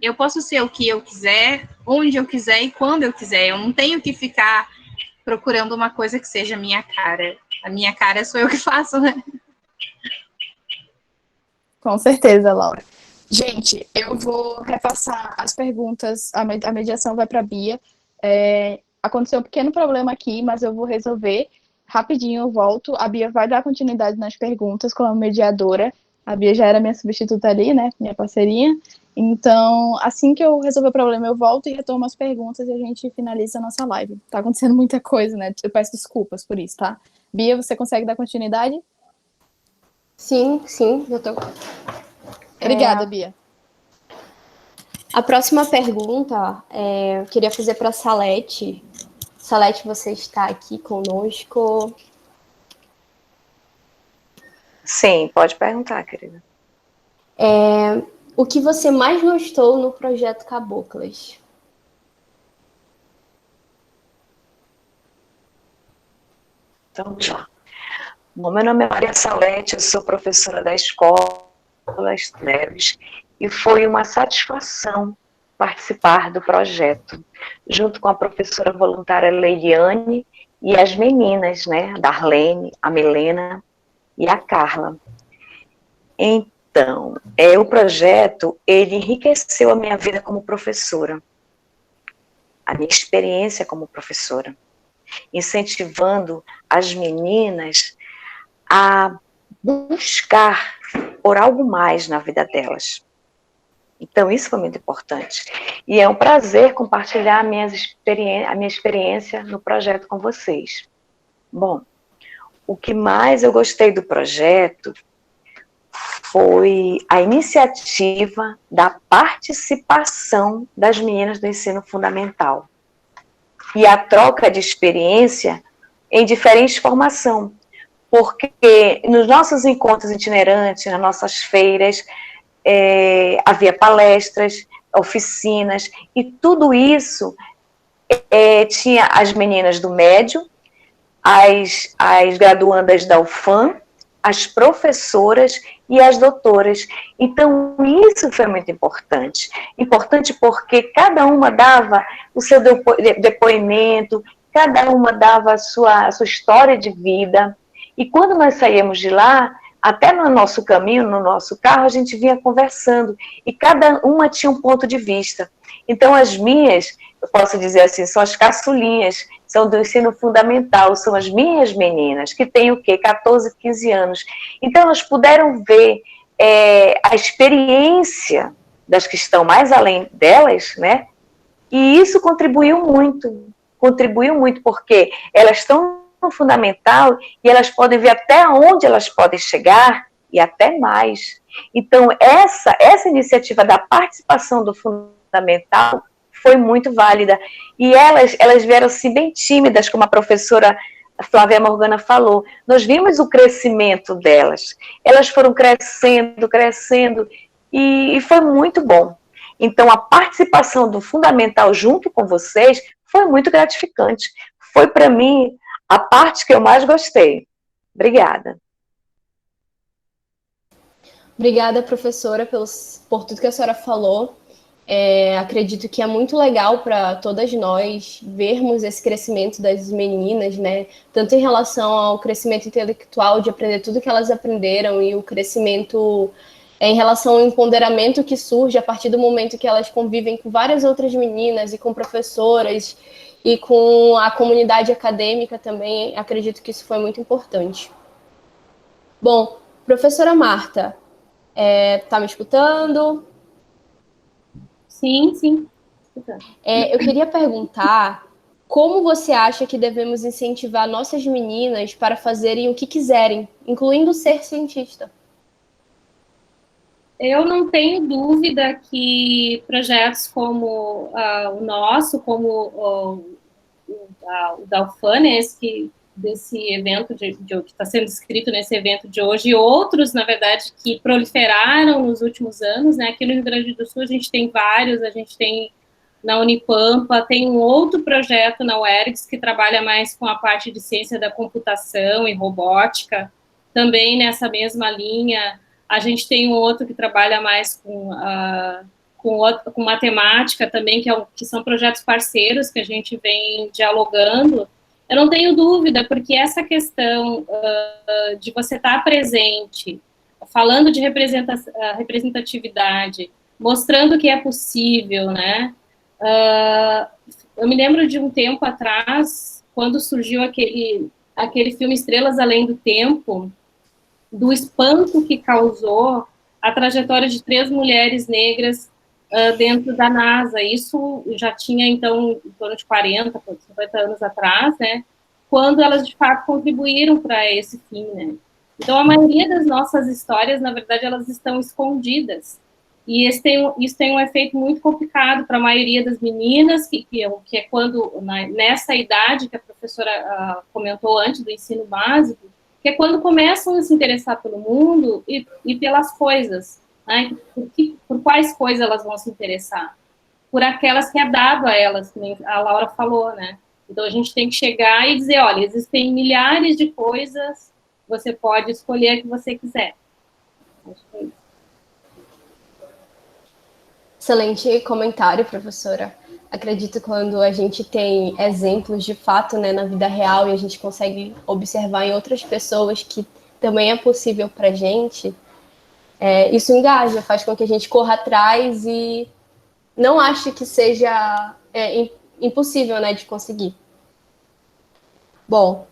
Speaker 7: eu posso ser o que eu quiser, onde eu quiser e quando eu quiser. Eu não tenho que ficar procurando uma coisa que seja a minha cara. A minha cara sou eu que faço, né?
Speaker 1: Com certeza, Laura. Gente, eu vou repassar as perguntas, a mediação vai para a Bia. Aconteceu um pequeno problema aqui, mas eu vou resolver. Rapidinho eu volto. A Bia vai dar continuidade nas perguntas como mediadora. A Bia já era minha substituta ali, né? Minha parceirinha. Então, assim que eu resolver o problema, eu volto e retomo as perguntas e a gente finaliza a nossa live. Tá acontecendo muita coisa, né? Eu peço desculpas por isso, tá? Bia, você consegue dar continuidade?
Speaker 2: Sim, eu tô.
Speaker 1: Obrigada, Bia.
Speaker 2: A próxima pergunta eu queria fazer para a Salete. Salete, você está aqui conosco?
Speaker 8: Sim, pode perguntar, querida.
Speaker 2: O que você mais gostou no projeto Caboclas?
Speaker 8: Então, tá. Bom, meu nome é Maria Salete, eu sou professora da escola Las Neves, e foi uma satisfação participar do projeto, junto com a professora voluntária Leiliane e as meninas, né, a Darlene, a Milena e a Carla. Então, o projeto, ele enriqueceu a minha vida como professora, a minha experiência como professora, incentivando as meninas a buscar por algo mais na vida delas. Então, isso foi muito importante. E é um prazer compartilhar a minha experiência no projeto com vocês. Bom, o que mais eu gostei do projeto foi a iniciativa da participação das meninas do ensino fundamental e a troca de experiência em diferentes formações, porque nos nossos encontros itinerantes, nas nossas feiras, havia palestras, oficinas, e tudo isso tinha as meninas do médio, as graduandas da UFAM, as professoras e as doutoras. Então, isso foi muito importante. Importante porque cada uma dava o seu depoimento, cada uma dava a sua história de vida. E quando nós saímos de lá, até no nosso caminho, no nosso carro, a gente vinha conversando. E cada uma tinha um ponto de vista. Então, as minhas, eu posso dizer assim, são as caçulinhas, são do ensino fundamental, são as minhas meninas, que têm o quê? 14, 15 anos. Então, elas puderam ver a experiência das que estão mais além delas, né? E isso contribuiu muito, porque elas estão no fundamental e elas podem ver até onde elas podem chegar e até mais. Então, essa iniciativa da participação do fundamental foi muito válida. E elas vieram assim bem tímidas, como a professora Flávia Morgana falou. Nós vimos o crescimento delas. Elas foram crescendo, e foi muito bom. Então, a participação do fundamental junto com vocês foi muito gratificante. Foi, para mim, a parte que eu mais gostei. Obrigada.
Speaker 2: Obrigada, professora, por tudo que a senhora falou. Acredito que é muito legal para todas nós vermos esse crescimento das meninas, né? Tanto em relação ao crescimento intelectual, de aprender tudo que elas aprenderam, e o crescimento em relação ao empoderamento que surge a partir do momento que elas convivem com várias outras meninas e com professoras e com a comunidade acadêmica também. Acredito que isso foi muito importante. Bom, professora Marta, tá me escutando?
Speaker 3: Sim, sim.
Speaker 2: Eu queria perguntar como você acha que devemos incentivar nossas meninas para fazerem o que quiserem, incluindo ser cientista?
Speaker 3: Eu não tenho dúvida que projetos como o nosso, como o da UFAM, né, desse evento que está sendo escrito nesse evento de hoje, e outros, na verdade, que proliferaram nos últimos anos, né? Aqui no Rio Grande do Sul a gente tem vários, a gente tem na Unipampa, tem um outro projeto na UERGS que trabalha mais com a parte de ciência da computação e robótica, também nessa mesma linha. A gente tem um outro que trabalha mais com matemática também, que são projetos parceiros que a gente vem dialogando. Eu não tenho dúvida, porque essa questão de você estar presente, falando de representatividade, mostrando que é possível, né? Eu me lembro de um tempo atrás, quando surgiu aquele filme Estrelas Além do Tempo, do espanto que causou a trajetória de 3 mulheres negras dentro da NASA. Isso já tinha, então, em torno de 40, 50 anos atrás, né, quando elas, de fato, contribuíram para esse fim, né. Então, a maioria das nossas histórias, na verdade, elas estão escondidas. E isso tem um efeito muito complicado para a maioria das meninas, que é quando, nessa idade que a professora comentou antes, do ensino básico, que é quando começam a se interessar pelo mundo e pelas coisas, né? Por quais coisas elas vão se interessar? Por aquelas que é dado a elas, como a Laura falou, né? Então, a gente tem que chegar e dizer, olha, existem milhares de coisas, você pode escolher a que você quiser. Acho que é isso.
Speaker 2: Excelente comentário, professora. Acredito que quando a gente tem exemplos de fato, né, na vida real, e a gente consegue observar em outras pessoas que também é possível para a gente, isso engaja, faz com que a gente corra atrás e não ache que seja impossível, né, de conseguir. Bom,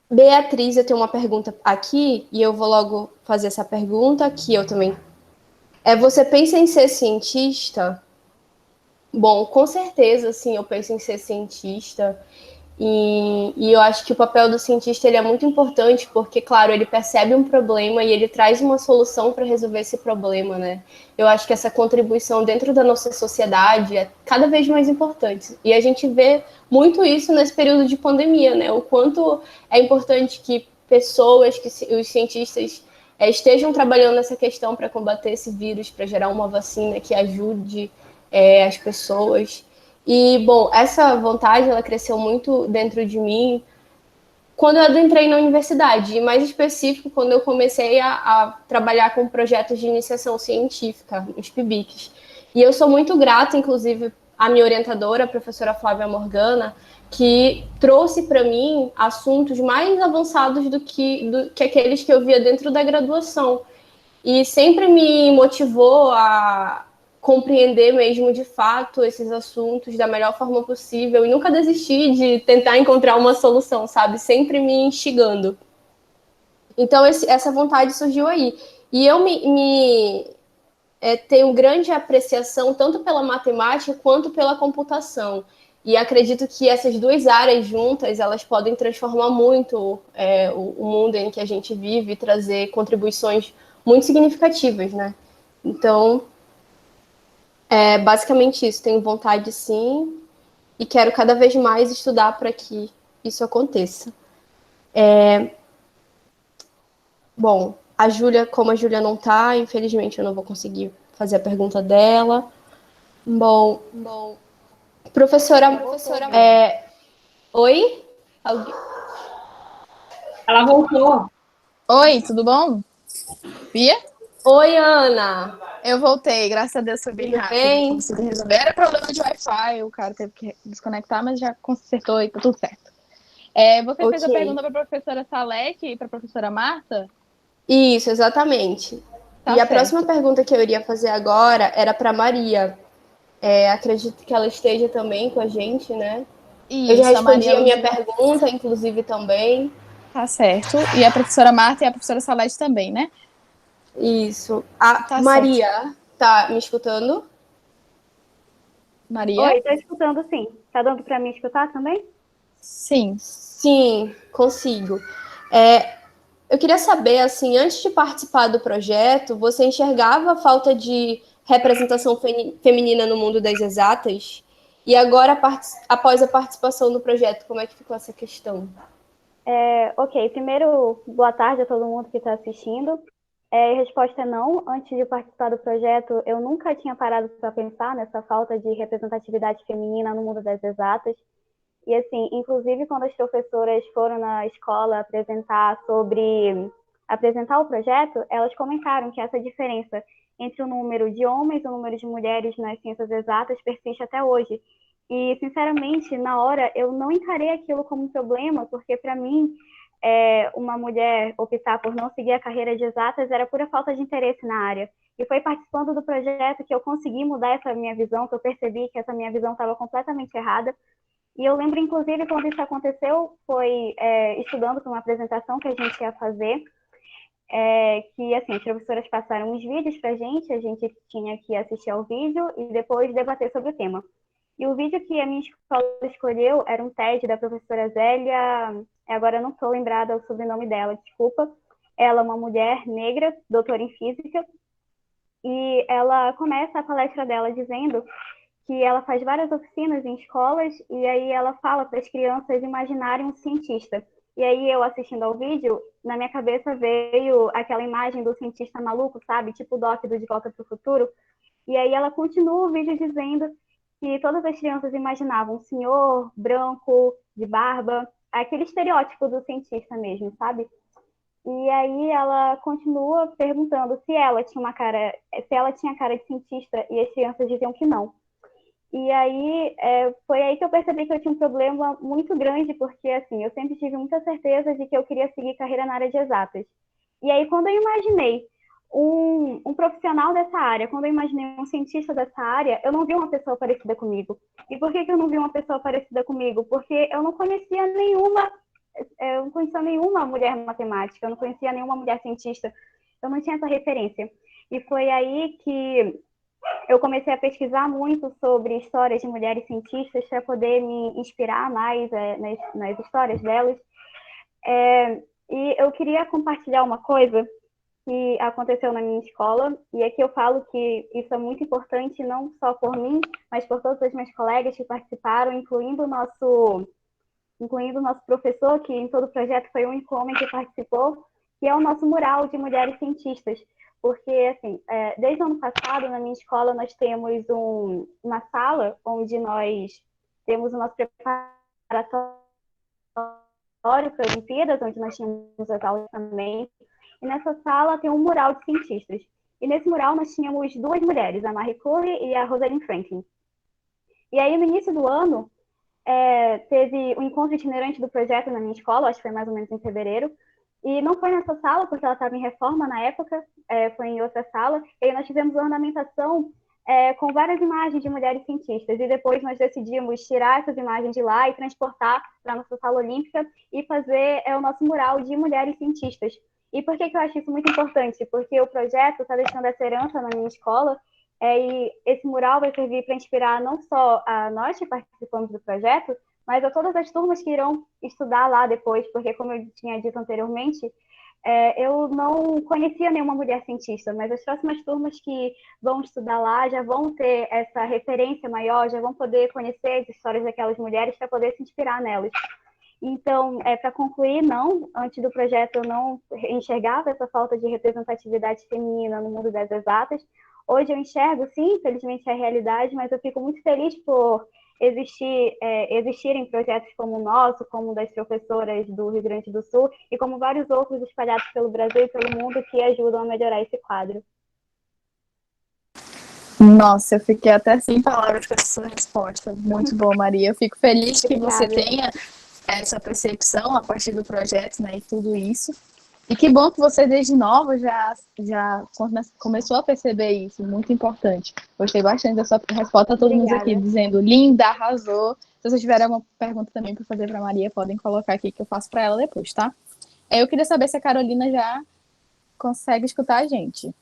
Speaker 2: Beatriz, eu tenho uma pergunta aqui, e eu vou logo fazer essa pergunta, que eu também... Você pensa em ser cientista? Bom, com certeza, sim, eu penso em ser cientista. E eu acho que o papel do cientista ele é muito importante, porque, claro, ele percebe um problema e ele traz uma solução para resolver esse problema, né? Eu acho que essa contribuição dentro da nossa sociedade é cada vez mais importante. E a gente vê muito isso nesse período de pandemia, né? O quanto é importante que pessoas, que os cientistas estejam trabalhando nessa questão para combater esse vírus, para gerar uma vacina que ajude as pessoas. E, bom, essa vontade, ela cresceu muito dentro de mim quando eu entrei na universidade, e mais específico, quando eu comecei a trabalhar com projetos de iniciação científica, os PIBICs. E eu sou muito grata, inclusive, à minha orientadora, a professora Flávia Morgana, que trouxe para mim assuntos mais avançados do que aqueles que eu via dentro da graduação. E sempre me motivou a compreender mesmo de fato esses assuntos da melhor forma possível e nunca desistir de tentar encontrar uma solução, sabe? Sempre me instigando. Então, essa vontade surgiu aí. E eu tenho grande apreciação tanto pela matemática quanto pela computação. E acredito que essas duas áreas juntas, elas podem transformar muito o mundo em que a gente vive e trazer contribuições muito significativas, né? Então, é basicamente isso. Tenho vontade, sim, e quero cada vez mais estudar para que isso aconteça. Bom, a Júlia, como a Júlia não está, infelizmente eu não vou conseguir fazer a pergunta dela. Bom, professora, oi?
Speaker 3: Ela voltou.
Speaker 1: Oi, tudo bom? Bia?
Speaker 2: Oi, Ana.
Speaker 1: Eu voltei, graças a Deus foi bem
Speaker 2: Tudo
Speaker 1: rápido.
Speaker 2: bem?
Speaker 1: Consegui resolver. Era problema de Wi-Fi, o cara teve que desconectar, mas já consertou e tá tudo certo. Você fez a
Speaker 2: Ok.
Speaker 1: pergunta para a professora Salete e para a professora Marta?
Speaker 2: Isso, exatamente.
Speaker 1: Tá
Speaker 2: E a
Speaker 1: certo.
Speaker 2: próxima pergunta que eu iria fazer agora era para Maria. Acredito que ela esteja também com a gente, né? Eu já
Speaker 1: Isso, a
Speaker 2: respondi
Speaker 1: Maria
Speaker 2: a minha
Speaker 1: Luzia.
Speaker 2: pergunta, inclusive, também.
Speaker 1: Tá certo. E a professora Marta e a professora Salete também, né?
Speaker 2: Isso. A
Speaker 1: Tá
Speaker 2: Maria, tá me escutando?
Speaker 1: Maria?
Speaker 9: Oi, tô escutando sim. Tá dando para mim escutar também?
Speaker 1: Sim.
Speaker 2: Sim, consigo. Eu queria saber, assim, antes de participar do projeto, você enxergava a falta de representação feminina no mundo das exatas? E agora, após a participação no projeto, como é que ficou essa questão?
Speaker 9: Ok, primeiro, boa tarde a todo mundo que está assistindo. A resposta é não. Antes de participar do projeto, eu nunca tinha parado para pensar nessa falta de representatividade feminina no mundo das exatas. E, assim, inclusive, quando as professoras foram na escola apresentar o projeto, elas comentaram que essa diferença entre o número de homens e o número de mulheres nas ciências exatas persiste até hoje. E, sinceramente, na hora, eu não encarei aquilo como um problema, porque, para mim, uma mulher optar por não seguir a carreira de exatas era pura falta de interesse na área. E foi participando do projeto que eu consegui mudar essa minha visão, que eu percebi que essa minha visão estava completamente errada. E eu lembro, inclusive, quando isso aconteceu, foi estudando para uma apresentação que a gente ia fazer, que, assim, as professoras passaram uns vídeos para a gente tinha que assistir ao vídeo e depois debater sobre o tema. E o vídeo que a minha escola escolheu era um TED da professora Zélia, agora eu não estou lembrada o sobrenome dela, desculpa. Ela é uma mulher negra, doutora em física, e ela começa a palestra dela dizendo que ela faz várias oficinas em escolas e aí ela fala para as crianças imaginarem um cientista. E aí eu assistindo ao vídeo, na minha cabeça veio aquela imagem do cientista maluco, sabe? Tipo o Doc do De Volta para o Futuro. E aí ela continua o vídeo dizendo que todas as crianças imaginavam um senhor branco, de barba, aquele estereótipo do cientista mesmo, sabe? E aí ela continua perguntando se ela tinha cara de cientista e as crianças diziam que não. E aí foi aí que eu percebi que eu tinha um problema muito grande, porque assim, eu sempre tive muita certeza de que eu queria seguir carreira na área de exatas. E aí quando eu imaginei um profissional dessa área, quando eu imaginei um cientista dessa área, eu não vi uma pessoa parecida comigo. E por que eu não vi uma pessoa parecida comigo? Porque eu não conhecia nenhuma mulher matemática, eu não conhecia nenhuma mulher cientista, eu não tinha essa referência. E foi aí que eu comecei a pesquisar muito sobre histórias de mulheres cientistas para poder me inspirar mais nas histórias delas. E eu queria compartilhar uma coisa que aconteceu na minha escola, e aqui eu falo que isso é muito importante, não só por mim, mas por todos os meus colegas que participaram, incluindo o nosso professor, que em todo o projeto foi o único homem que participou, que é o nosso mural de mulheres cientistas. Porque, assim, desde o ano passado, na minha escola, nós temos uma sala onde nós temos o nosso preparatório para as Olimpíadas, onde nós tínhamos as aulas também. E nessa sala tem um mural de cientistas. E nesse mural nós tínhamos duas mulheres, a Marie Curie e a Rosalind Franklin. E aí, no início do ano, teve um encontro itinerante do projeto na minha escola, acho que foi mais ou menos em fevereiro, e não foi nessa sala, porque ela estava em reforma na época, foi em outra sala, e aí nós tivemos uma ornamentação com várias imagens de mulheres cientistas, e depois nós decidimos tirar essas imagens de lá e transportar para a nossa sala olímpica e fazer o nosso mural de mulheres cientistas. E por que eu acho isso muito importante? Porque o projeto está deixando essa herança na minha escola, e esse mural vai servir para inspirar não só a nós que participamos do projeto, mas a todas as turmas que irão estudar lá depois, porque, como eu tinha dito anteriormente, eu não conhecia nenhuma mulher cientista, mas as próximas turmas que vão estudar lá já vão ter essa referência maior, já vão poder conhecer as histórias daquelas mulheres para poder se inspirar nelas. Então, para concluir, não, antes do projeto eu não enxergava essa falta de representatividade feminina no mundo das exatas. Hoje eu enxergo, sim, infelizmente é a realidade, mas eu fico muito feliz por existirem projetos como o nosso, como o das professoras do Rio Grande do Sul, e como vários outros espalhados pelo Brasil e pelo mundo que ajudam a melhorar esse quadro.
Speaker 1: Nossa, eu fiquei até sem palavras com essa sua resposta. Muito boa, Maria. Eu fico feliz que você tenha essa percepção a partir do projeto, né, e tudo isso. E que bom que você, desde nova, já começou a perceber isso. Muito importante. Gostei bastante da sua resposta. Todo mundo aqui dizendo linda, arrasou. Se vocês tiverem alguma pergunta também para fazer para Maria, podem colocar aqui que eu faço para ela depois, tá? Eu queria saber se a Carolina já consegue escutar a gente.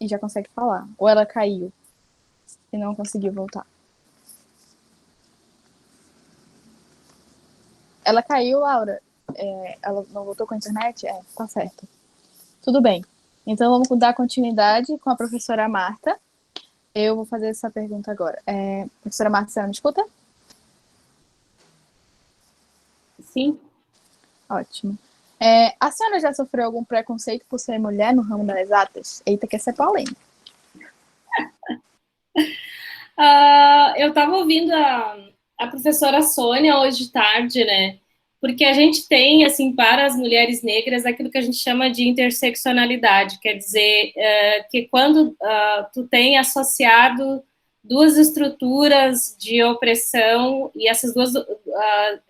Speaker 1: E já consegue falar. Ou ela caiu e não conseguiu voltar. Ela caiu, Laura? Ela não voltou com a internet? Tá certo. Tudo bem. Então, vamos dar continuidade com a professora Marta. Eu vou fazer essa pergunta agora. Professora Marta, você me escuta?
Speaker 3: Sim.
Speaker 1: Ótimo. A senhora já sofreu algum preconceito por ser mulher no ramo das exatas? Eita, que essa é polêmica.
Speaker 3: Eu estava ouvindo a professora Sônia hoje de tarde, né? Porque a gente tem, assim, para as mulheres negras, aquilo que a gente chama de interseccionalidade, quer dizer, que quando tu tem associado duas estruturas de opressão, e essas duas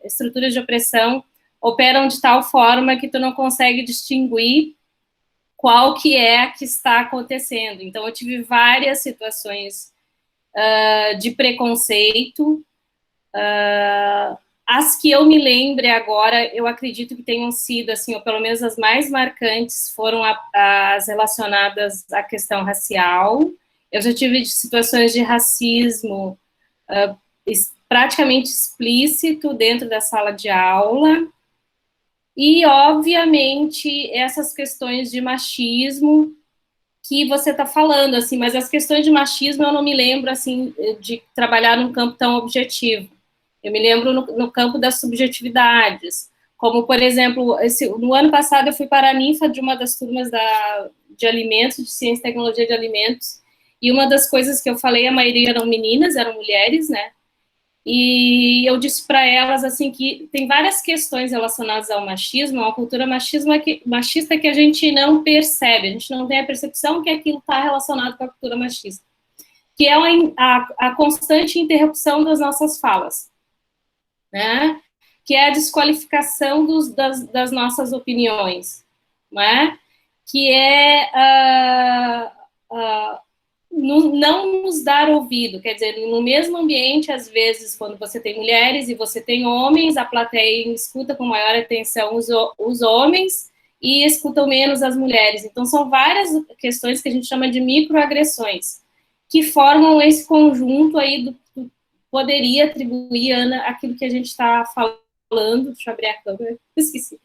Speaker 3: estruturas de opressão operam de tal forma que tu não consegue distinguir qual que é a que está acontecendo. Então, eu tive várias situações de preconceito. As que eu me lembre agora, eu acredito que tenham sido, assim, ou pelo menos as mais marcantes, foram as relacionadas à questão racial. Eu já tive situações de racismo praticamente explícito dentro da sala de aula. E, obviamente, essas questões de machismo que você está falando, assim, mas as questões de machismo eu não me lembro, assim, de trabalhar num campo tão objetivo. Eu me lembro no campo das subjetividades, como, por exemplo, no ano passado eu fui para a ninfa de uma das turmas de alimentos, de ciência e tecnologia de alimentos, e uma das coisas que eu falei, a maioria eram meninas, eram mulheres, né, e eu disse para elas, assim, que tem várias questões relacionadas ao machismo, a uma cultura machista que a gente não percebe, a gente não tem a percepção que aquilo está relacionado com a cultura machista, que é a constante interrupção das nossas falas, né? Que é a desqualificação das nossas opiniões, né? Que é não nos dar ouvido, quer dizer, no mesmo ambiente, às vezes, quando você tem mulheres e você tem homens, a plateia escuta com maior atenção os homens e escutam menos as mulheres. Então, são várias questões que a gente chama de microagressões, que formam esse conjunto aí poderia atribuir, Ana, aquilo que a gente está falando, deixa eu abrir a câmera, esqueci,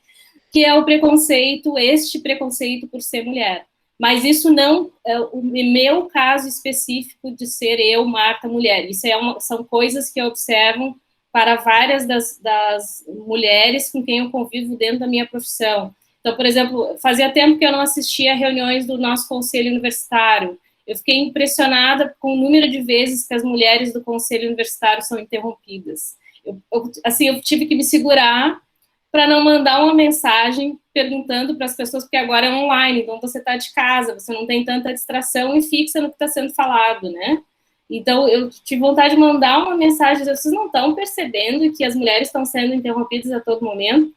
Speaker 3: que é o preconceito, este preconceito por ser mulher. Mas isso não é o meu caso específico de ser eu, Marta, mulher. Isso são coisas que eu observo para várias das mulheres com quem eu convivo dentro da minha profissão. Então, por exemplo, fazia tempo que eu não assistia a reuniões do nosso conselho universitário. Eu fiquei impressionada com o número de vezes que as mulheres do conselho universitário são interrompidas. Eu tive que me segurar para não mandar uma mensagem perguntando para as pessoas, porque agora é online, então você está de casa, você não tem tanta distração e fixa no que está sendo falado, né? Então, eu tive vontade de mandar uma mensagem, vocês não estão percebendo que as mulheres estão sendo interrompidas a todo momento?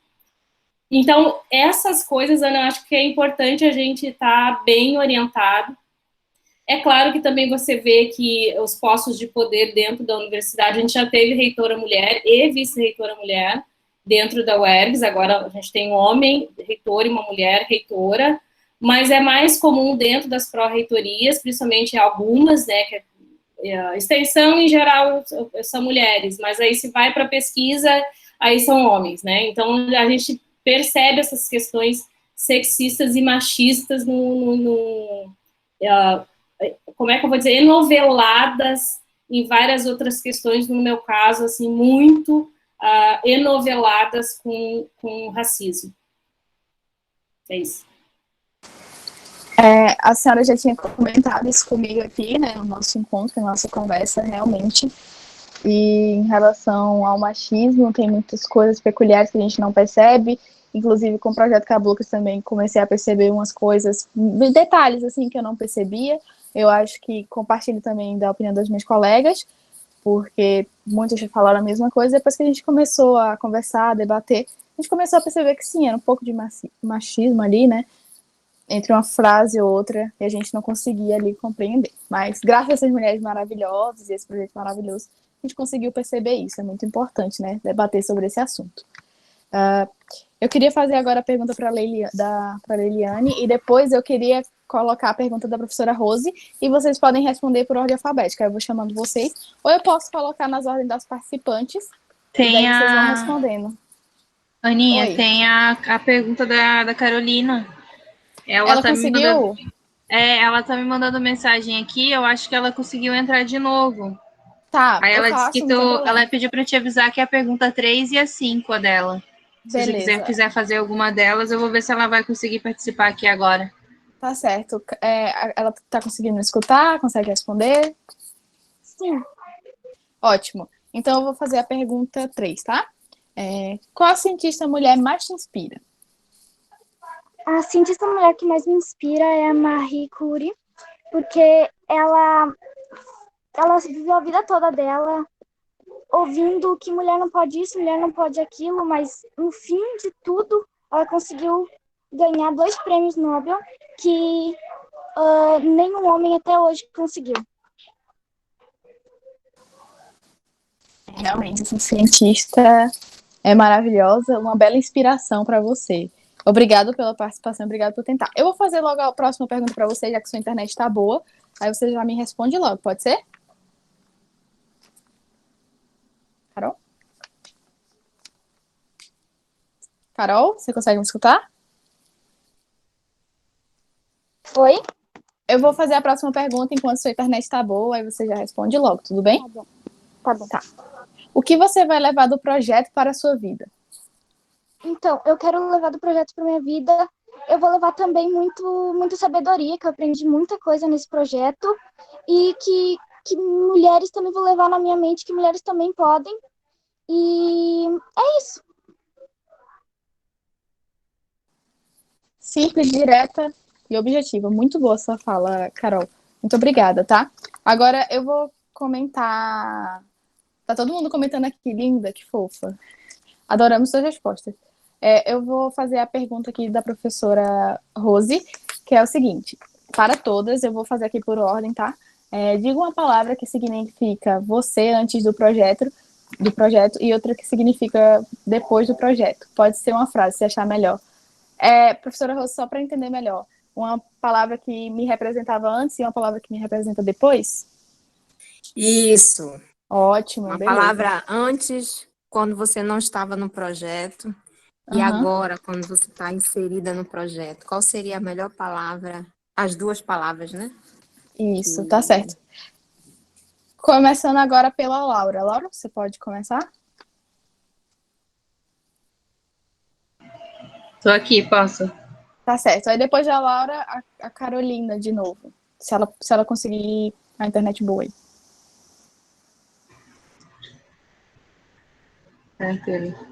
Speaker 3: Então, essas coisas, Ana, eu acho que é importante a gente estar bem orientado. É claro que também você vê que os postos de poder dentro da universidade, a gente já teve reitora mulher e vice-reitora mulher, dentro da UERGS. Agora a gente tem um homem reitor e uma mulher reitora, mas é mais comum dentro das pró-reitorias, principalmente algumas, né, que a extensão em geral são mulheres, mas aí se vai para pesquisa, aí são homens, né? Então a gente percebe essas questões sexistas e machistas como é que eu vou dizer, enoveladas em várias outras questões, no meu caso, assim, muito enoveladas com racismo. É isso.
Speaker 1: A senhora já tinha comentado isso comigo aqui, né, no nosso encontro, na nossa conversa, realmente. E em relação ao machismo, tem muitas coisas peculiares que a gente não percebe. Inclusive, com o Projeto Cablucas também comecei a perceber umas coisas, detalhes, assim, que eu não percebia. Eu acho que compartilho também da opinião das minhas colegas, porque muitos já falaram a mesma coisa. Depois que a gente começou a conversar, a debater, a gente começou a perceber que sim, era um pouco de machismo ali, né? Entre uma frase e outra, e a gente não conseguia ali compreender. Mas, graças a essas mulheres maravilhosas e esse projeto maravilhoso, a gente conseguiu perceber isso. É muito importante, né? Debater sobre esse assunto. Eu queria fazer agora a pergunta para a Leiliane, e depois eu queria colocar a pergunta da professora Rose, e vocês podem responder por ordem alfabética. Eu vou chamando vocês, ou eu posso colocar nas ordens das participantes, e daí vocês vão respondendo.
Speaker 7: Aninha,
Speaker 1: Oi.
Speaker 7: tem a pergunta da Carolina.
Speaker 1: Ela conseguiu?
Speaker 7: Ela tá me mandando mensagem aqui, eu acho que ela conseguiu entrar de novo.
Speaker 1: Tá,
Speaker 7: aí ela disse que
Speaker 1: ela
Speaker 7: ela pediu para te avisar que é a pergunta 3 e a 5 a dela.
Speaker 1: Beleza.
Speaker 7: Se você quiser fazer alguma delas, eu vou ver se ela vai conseguir participar aqui agora.
Speaker 1: Tá certo. Ela tá conseguindo escutar? Consegue responder?
Speaker 9: Sim.
Speaker 1: Ótimo. Então eu vou fazer a pergunta 3, tá? Qual cientista mulher mais te inspira?
Speaker 9: A cientista mulher que mais me inspira é a Marie Curie, porque ela viveu a vida toda dela ouvindo que mulher não pode isso, mulher não pode aquilo, mas no fim de tudo, ela conseguiu ganhar 2 prêmios Nobel que nenhum homem até hoje conseguiu.
Speaker 1: Realmente, essa cientista é maravilhosa, uma bela inspiração para você. Obrigado pela participação, obrigado por tentar. Eu vou fazer logo a próxima pergunta para você, já que sua internet está boa. Aí você já me responde logo, pode ser? Carol? Carol, você consegue me escutar?
Speaker 9: Oi?
Speaker 1: Eu vou fazer a próxima pergunta enquanto sua internet está boa, aí você já responde logo, tudo bem?
Speaker 9: Tá bom.
Speaker 1: Tá. O que você vai levar do projeto para a sua vida?
Speaker 9: Então, eu quero levar do projeto para minha vida. Eu vou levar também muita sabedoria, que eu aprendi muita coisa nesse projeto. E que mulheres também vou levar na minha mente, que mulheres também podem. E é isso.
Speaker 1: Simples, direta e objetiva. Muito boa sua fala, Carol. Muito obrigada, tá? Agora eu vou comentar. Tá todo mundo comentando aqui, linda, que fofa. Adoramos suas respostas. Eu vou fazer a pergunta aqui da professora Rose, que é o seguinte: para todas, eu vou fazer aqui por ordem, tá? Diga uma palavra que significa você antes do projeto e outra que significa depois do projeto. Pode ser uma frase, se achar melhor. Professora Rose, só para entender melhor, uma palavra que me representava antes e uma palavra que me representa depois?
Speaker 10: Isso.
Speaker 1: Ótimo,
Speaker 10: Uma
Speaker 1: beleza.
Speaker 10: palavra antes, quando você não estava no projeto, e agora, quando você está inserida no projeto. Qual seria a melhor palavra? As 2 palavras, né?
Speaker 1: Isso, tá certo. Começando agora pela Laura. Laura, você pode começar?
Speaker 7: Tô aqui, posso?
Speaker 1: Tá certo. Aí depois da Laura, a Carolina de novo. Se ela conseguir a internet boa aí.
Speaker 7: Tranquilo.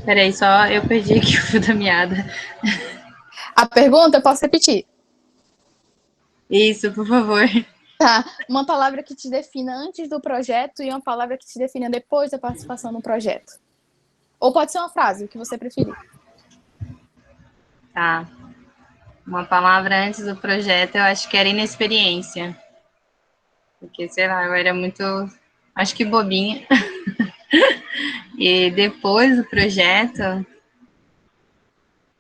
Speaker 7: Peraí, só eu perdi aqui o fio da meada.
Speaker 1: A pergunta eu posso repetir.
Speaker 7: Isso, por favor.
Speaker 1: Tá. Uma palavra que te defina antes do projeto e uma palavra que te defina depois da participação no projeto. Ou pode ser uma frase, o que você preferir.
Speaker 7: Tá. Uma palavra antes do projeto, eu acho que era inexperiência. Porque, sei lá, eu era muito, acho que bobinha. E depois do projeto,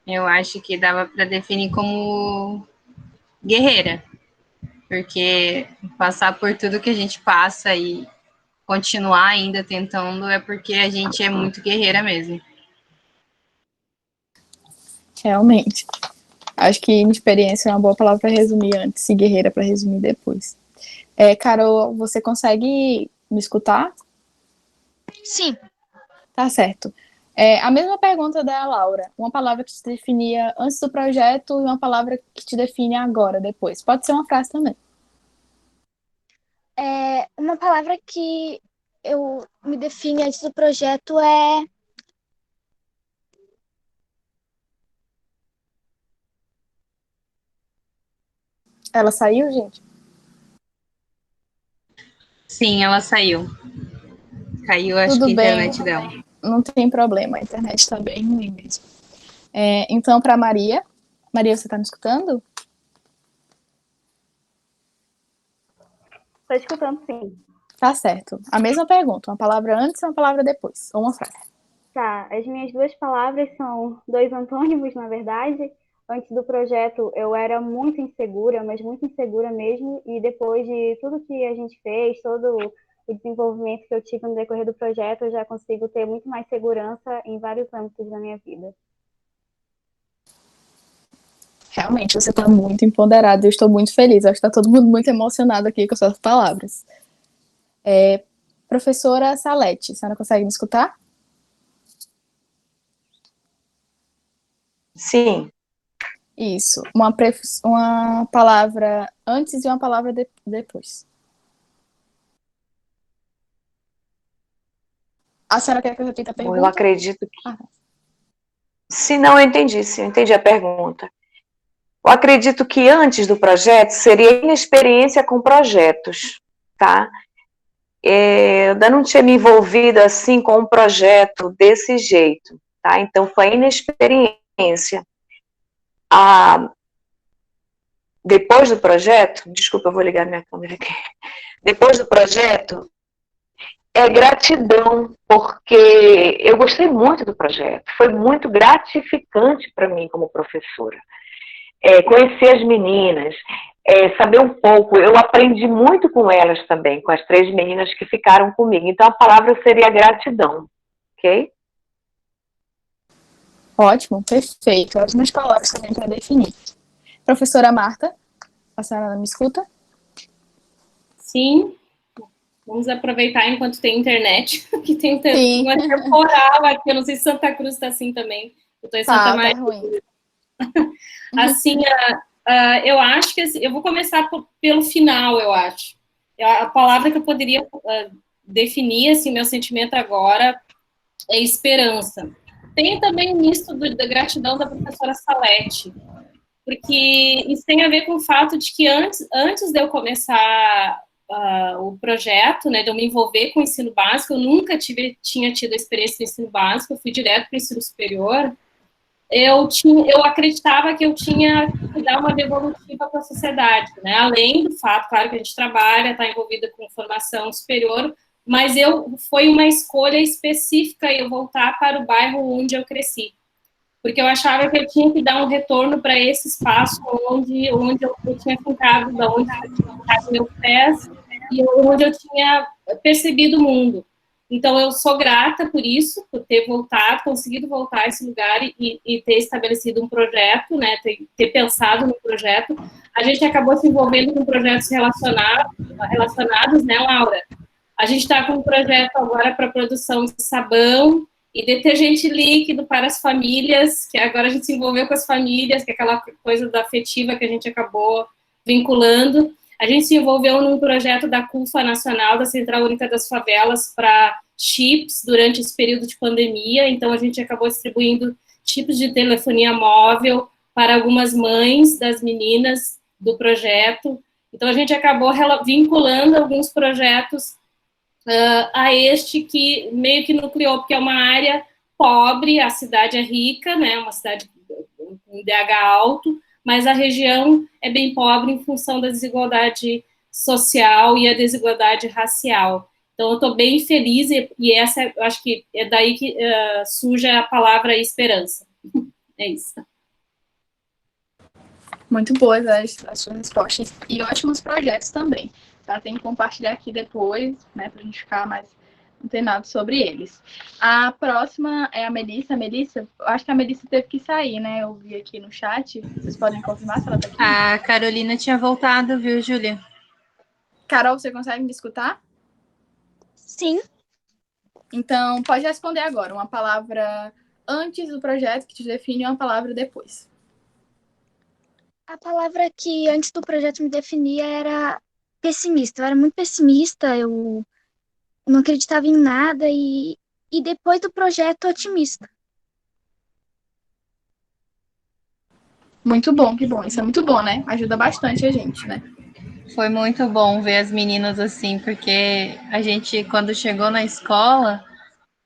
Speaker 7: eu acho que dava para definir como guerreira, porque passar por tudo que a gente passa e continuar ainda tentando é porque a gente é muito guerreira mesmo.
Speaker 1: Realmente. Acho que inexperiência é uma boa palavra para resumir antes e guerreira para resumir depois. Carol, você consegue me escutar?
Speaker 11: Sim.
Speaker 1: Tá certo. A mesma pergunta da Laura. Uma palavra que te definia antes do projeto e uma palavra que te define agora, depois. Pode ser uma frase também.
Speaker 11: Uma palavra que eu me define antes do projeto é
Speaker 1: Ela saiu, gente?
Speaker 7: Sim, ela saiu. Caiu, acho
Speaker 1: Tudo
Speaker 7: que a
Speaker 1: bem.
Speaker 7: internet dela.
Speaker 1: Não tem problema, a internet está bem ruim mesmo. Então, para Maria. Maria, você está me escutando?
Speaker 9: Estou escutando, sim.
Speaker 1: Tá certo. A mesma pergunta. Uma palavra antes e uma palavra depois. Ou uma frase.
Speaker 9: Tá, as minhas duas palavras são dois antônimos, na verdade. Antes do projeto, eu era muito insegura, mas muito insegura mesmo. E depois de tudo que a gente fez, todo o desenvolvimento que eu tive no decorrer do projeto, eu já consigo ter muito mais segurança em vários âmbitos da minha vida.
Speaker 1: Realmente, você está muito empoderada. Eu estou muito feliz. Acho que está todo mundo muito emocionado aqui com suas palavras. Professora Salete, a senhora consegue me escutar?
Speaker 8: Sim.
Speaker 1: Isso. Uma palavra antes e uma palavra depois. A senhora quer que eu repita a pergunta?
Speaker 8: Eu acredito que... Se não, eu entendi a pergunta. Eu acredito que antes do projeto seria inexperiência com projetos, tá? Eu ainda não tinha me envolvido assim com um projeto desse jeito, tá? Então foi inexperiência. Depois do projeto, desculpa, eu vou ligar minha câmera aqui. Depois do projeto, é gratidão, porque eu gostei muito do projeto. Foi muito gratificante para mim como professora. Conhecer as meninas, saber um pouco. Eu aprendi muito com elas também, com as 3 meninas que ficaram comigo. Então, a palavra seria gratidão, ok?
Speaker 1: Ótimo, perfeito. Ótimas palavras também para definir. Professora Marta, a senhora me escuta?
Speaker 3: Sim. Vamos aproveitar enquanto tem internet, que tem uma temporal aqui. Eu não sei se Santa Cruz está assim também. Eu estou em Santa Maria.
Speaker 1: Tá ruim.
Speaker 3: Assim, eu acho que eu vou começar pelo final, eu acho. A palavra que eu poderia definir, assim, meu sentimento agora é esperança. Tem também o misto da gratidão da professora Salete, porque isso tem a ver com o fato de que antes de eu começar o projeto, né, de eu me envolver com o ensino básico, eu nunca tinha tido a experiência do ensino básico, eu fui direto para o ensino superior. Eu acreditava que eu tinha que dar uma devolutiva para a sociedade, né? Além do fato, claro, que a gente trabalha, está envolvida com formação superior, mas foi uma escolha específica eu voltar para o bairro onde eu cresci, porque eu achava que eu tinha que dar um retorno para esse espaço onde eu tinha ficado, da onde eu tinha ficado meus pés e onde eu tinha percebido o mundo. Então, eu sou grata por isso, por ter conseguido voltar a esse lugar e ter estabelecido um projeto, né, ter pensado no projeto. A gente acabou se envolvendo com projetos relacionados, né, Laura? A gente está com um projeto agora para produção de sabão e detergente líquido para as famílias, que agora a gente se envolveu com as famílias, que é aquela coisa da afetiva que a gente acabou vinculando. A gente se envolveu num projeto da CUFA Nacional, da Central Única das Favelas, para chips durante esse período de pandemia. Então, a gente acabou distribuindo chips de telefonia móvel para algumas mães das meninas do projeto. Então, a gente acabou vinculando alguns projetos a este que meio que nucleou, porque é uma área pobre, a cidade é rica, né, uma cidade com IDH alto, mas a região é bem pobre em função da desigualdade social e a desigualdade racial. Então, eu estou bem feliz e essa, eu acho que é daí que surge a palavra esperança. É isso.
Speaker 1: Muito boas as suas respostas e ótimos projetos também. Tá? Tem que compartilhar aqui depois, né, para a gente ficar mais antenado sobre eles. A próxima é a Melissa. Melissa, eu acho que a Melissa teve que sair, né? Eu vi aqui no chat. Vocês podem confirmar se ela está aqui?
Speaker 7: A Carolina tinha voltado, viu, Júlia?
Speaker 1: Carol, você consegue me escutar?
Speaker 11: Sim.
Speaker 1: Então, pode responder agora. Uma palavra antes do projeto que te define e uma palavra depois.
Speaker 11: A palavra que antes do projeto me definia era pessimista. Eu era muito pessimista, eu não acreditava em nada e depois do projeto, otimista.
Speaker 1: Muito bom, que bom. Isso é muito bom, né? Ajuda bastante a gente, né?
Speaker 7: Foi muito bom ver as meninas assim, porque a gente, quando chegou na escola,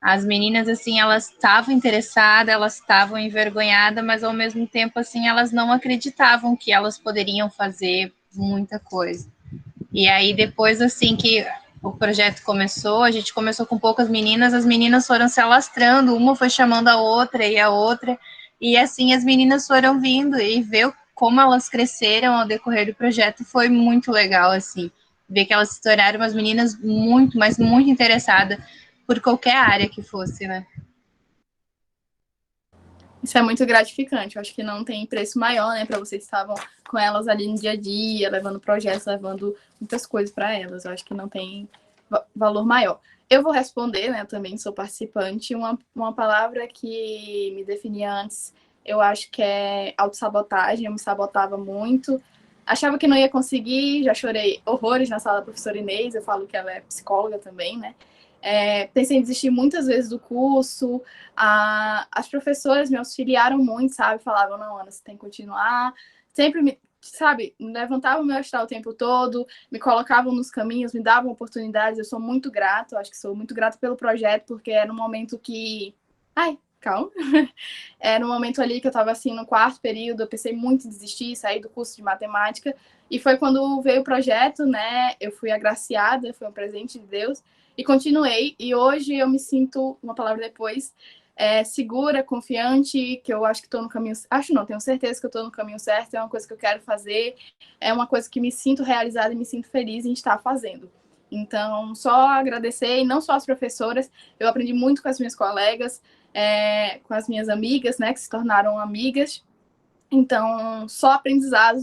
Speaker 7: as meninas, assim, elas estavam interessadas, elas estavam envergonhadas, mas ao mesmo tempo, assim, elas não acreditavam que elas poderiam fazer muita coisa. E aí, depois, assim, que o projeto começou, a gente começou com poucas meninas, as meninas foram se alastrando, uma foi chamando a outra, e assim as meninas foram vindo, e ver como elas cresceram ao decorrer do projeto foi muito legal, assim, ver que elas se tornaram umas meninas muito, mas muito interessadas por qualquer área que fosse, né?
Speaker 1: Isso é muito gratificante. Eu acho que não tem preço maior, né, para vocês que estavam com elas ali no dia a dia, levando projetos, levando muitas coisas para elas. Eu acho que não tem valor maior. Eu vou responder, né, eu também sou participante. Uma palavra que me definia antes, eu acho que é autossabotagem. Eu me sabotava muito. Achava que não ia conseguir, já chorei horrores na sala da professora Inês. Eu falo que ela é psicóloga também, né? Pensei em desistir muitas vezes do curso. As professoras me auxiliaram muito, sabe? Falavam, não, Ana, você tem que continuar. Sempre me, sabe, levantavam o meu astral o tempo todo, me colocavam nos caminhos, me davam oportunidades. Eu sou muito grata, eu acho que sou muito grata pelo projeto, porque era um momento que... Ai, calma. Era um momento ali que eu estava assim no quarto período, eu pensei muito em desistir, sair do curso de matemática. E foi quando veio o projeto, né? Eu fui agraciada, foi um presente de Deus. E continuei, e hoje eu me sinto, uma palavra depois, segura, confiante, que eu acho que estou no caminho... Acho não, tenho certeza que eu estou no caminho certo, é uma coisa que eu quero fazer, é uma coisa que me sinto realizada e me sinto feliz em estar fazendo. Então, só agradecer, e não só as professoras, eu aprendi muito com as minhas colegas, com as minhas amigas, né, que se tornaram amigas. Então, só aprendizado